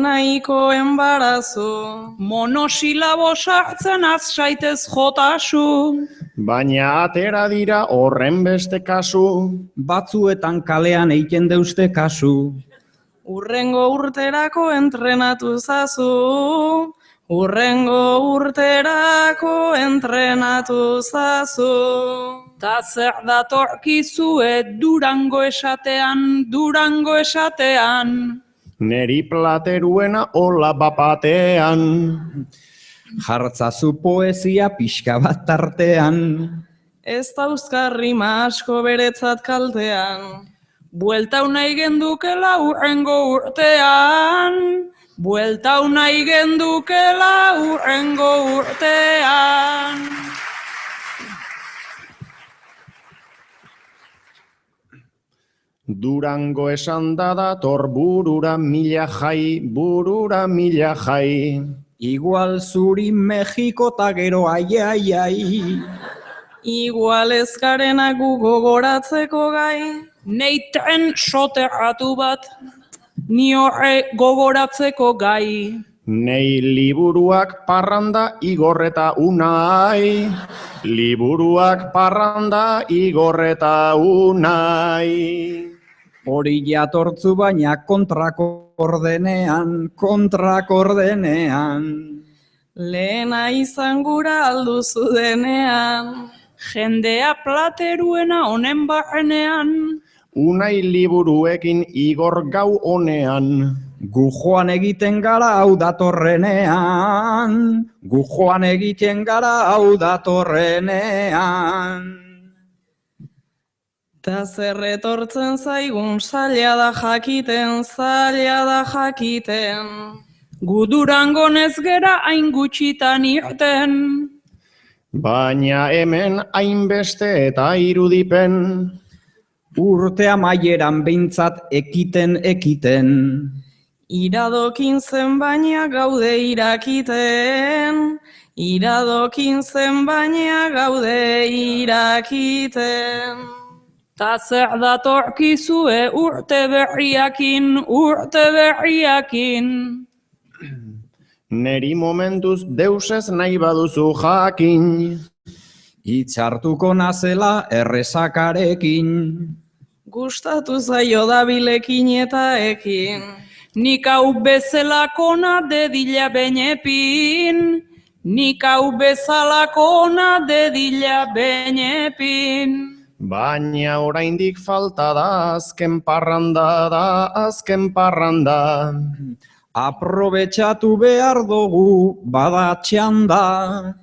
Monosilabo sartzen azsaitez jotasu. Baina atera dira horren beste kasu. Batzuetan kalean eiken deuste kasu. Urrengo urterako entrenatu zazu. Ta zer datorkizue Durango esatean. Neri plateruena hola bapatean. Jartzazu poesia pixka bat tartean. Ez dauzkarrima asko beretzat kaltean. Bueltau nahi gendukela urrengo urtean. Durango esan da dator burura mila jai. Igual zuri Mexiko ta gero ai. Igual ezkarena gu gogoratzeko gai. Neiten soterratu bat, ni horre gogoratzeko gai. Nei liburuak parranda igorreta unai. Hori jatortzu baina kontrakordenean. Lehena izan gura alduzu denean. Jendea plateruena honen barrenean. Unai liburuekin igor gau honean. Gu joan egiten gara hau datorrenean. Ta zer etortzen zaigun zaila da jakiten. Gu Durangon ez gera hain gutxitan irten. Baina hemen hainbeste eta irudipen. Urte amaieran behintzat ekiten. Iradokin zen baina gaude irakiten. Ta zer datorkizue urte berriakin, urte berriakin. Neri momentuz deusez nahi baduzu jakin. Itxartuko nazela erresakarekin. Gustatu zaio dabilekin eta ekin. Nik hau bezalakona dedila benepin. Nik hau bezalakona dedila benepin. Baina oraindik falta da azken parranda. Aprobetxatu behar dugu bada txanda.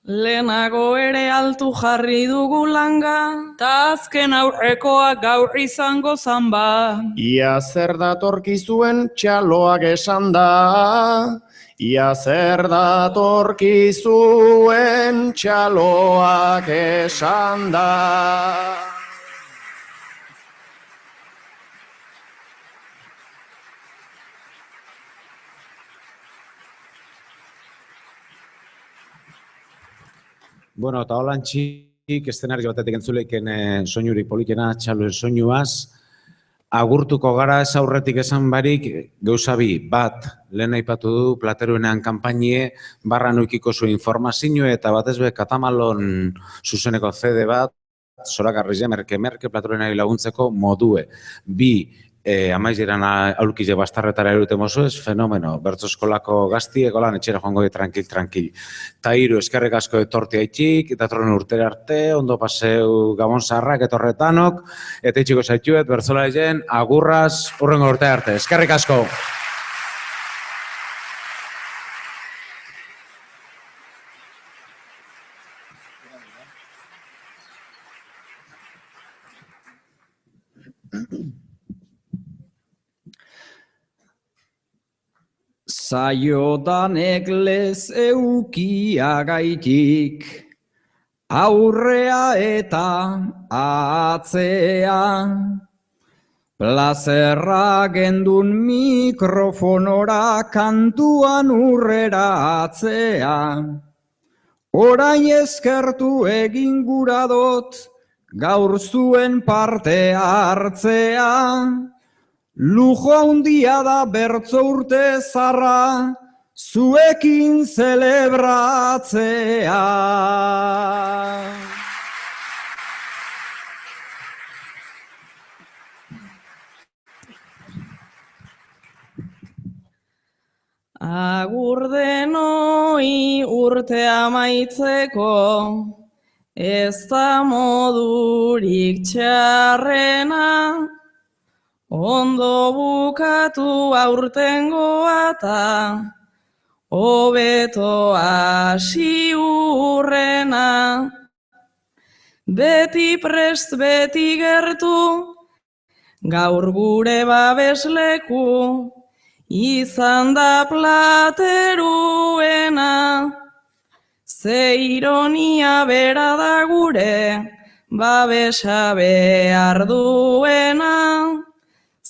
Lehenago ere altu jarri dugu langa, ta azken aurrekoa gaur izango zanba. Ia zer datorkizuen txaloak esan da. Ia zer datorkizuen txaloak esan da. Bueno, eta holan txik estenario batetik entzuleken soinurik politena, txaloen soinuaz. Agurtuko gara ez aurretik esan barik, gauza bi, bat, lehen aipatu du, Plateruenean kanpainie, barran ukiko zu informazio eta batez be Katamalon zuzeneko CD bat, zoragarrizia merke Plateruenari laguntzeko modue. Bi, amaizieran aurkize bastarretara erute mozuez, fenomeno, bertso eskolako gaztiek, holan etxera joango tranquil. Ta hiru, eskerrik asko etorti haitxik, datorren urtera arte, ondo paseu Gabon Zaharrak etorretanok, eta itxiko zaituet, bertzola egen, agurraz, urrengo urte arte. Eskerrik asko! Zaiodanek lez eukiagaitik, aurrea eta atzea. Plazerra gendun mikrofonora kantuan urrera atzea. Orain eskertu egin guradot, gaur zuen parte hartzea. Lujo handia da bertso urte zarra, zuekin zelebratzea. Agur denoi urtea amaitzeko, ez da modurik txarrena. Ondo bukatu aurtengoa ta, hobeto hasi hurrena. Beti prest, beti gertu, gaur gure babesleku, izan da Plateruena. Ze ironia bera da gure, babesa behar duena.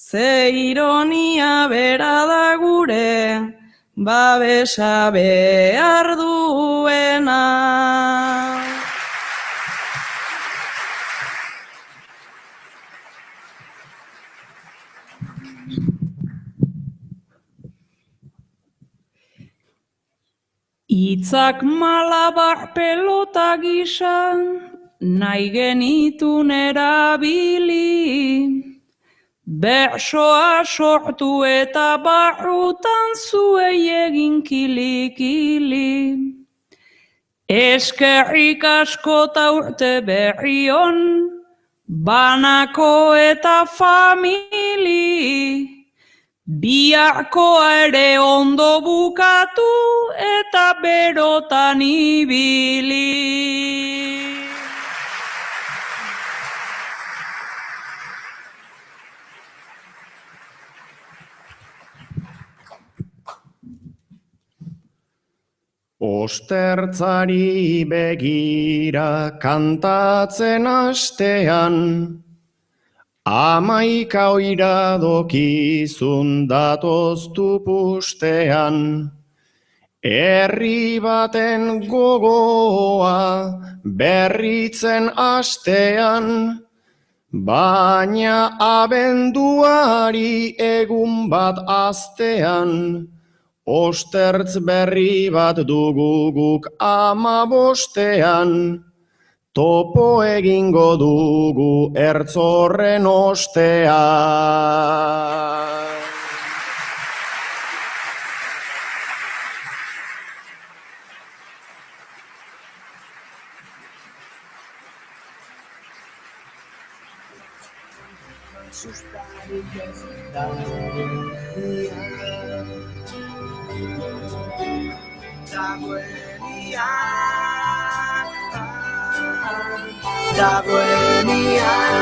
Ze ironia bera da gure, babesa behar duena. Itzak malabar pelota gisa, nahi genitun erabili. Bersoa sortu eta barrutan zuei egin kili-kili. Eskerrik asko ta urte berri on, banako eta famili. Biharkoa ere ondo bukatu eta berotan ibili. Ostertzari begira kantatzen astean, 11 iradokizun datoztu pustean. Herri baten gogoa berritzen astean, Baina abenduari egun bat astean, ostertz berri bat dugu guk 15ean, topo egingo dugu ertzorren ostean. Sustarik ez da dagoenian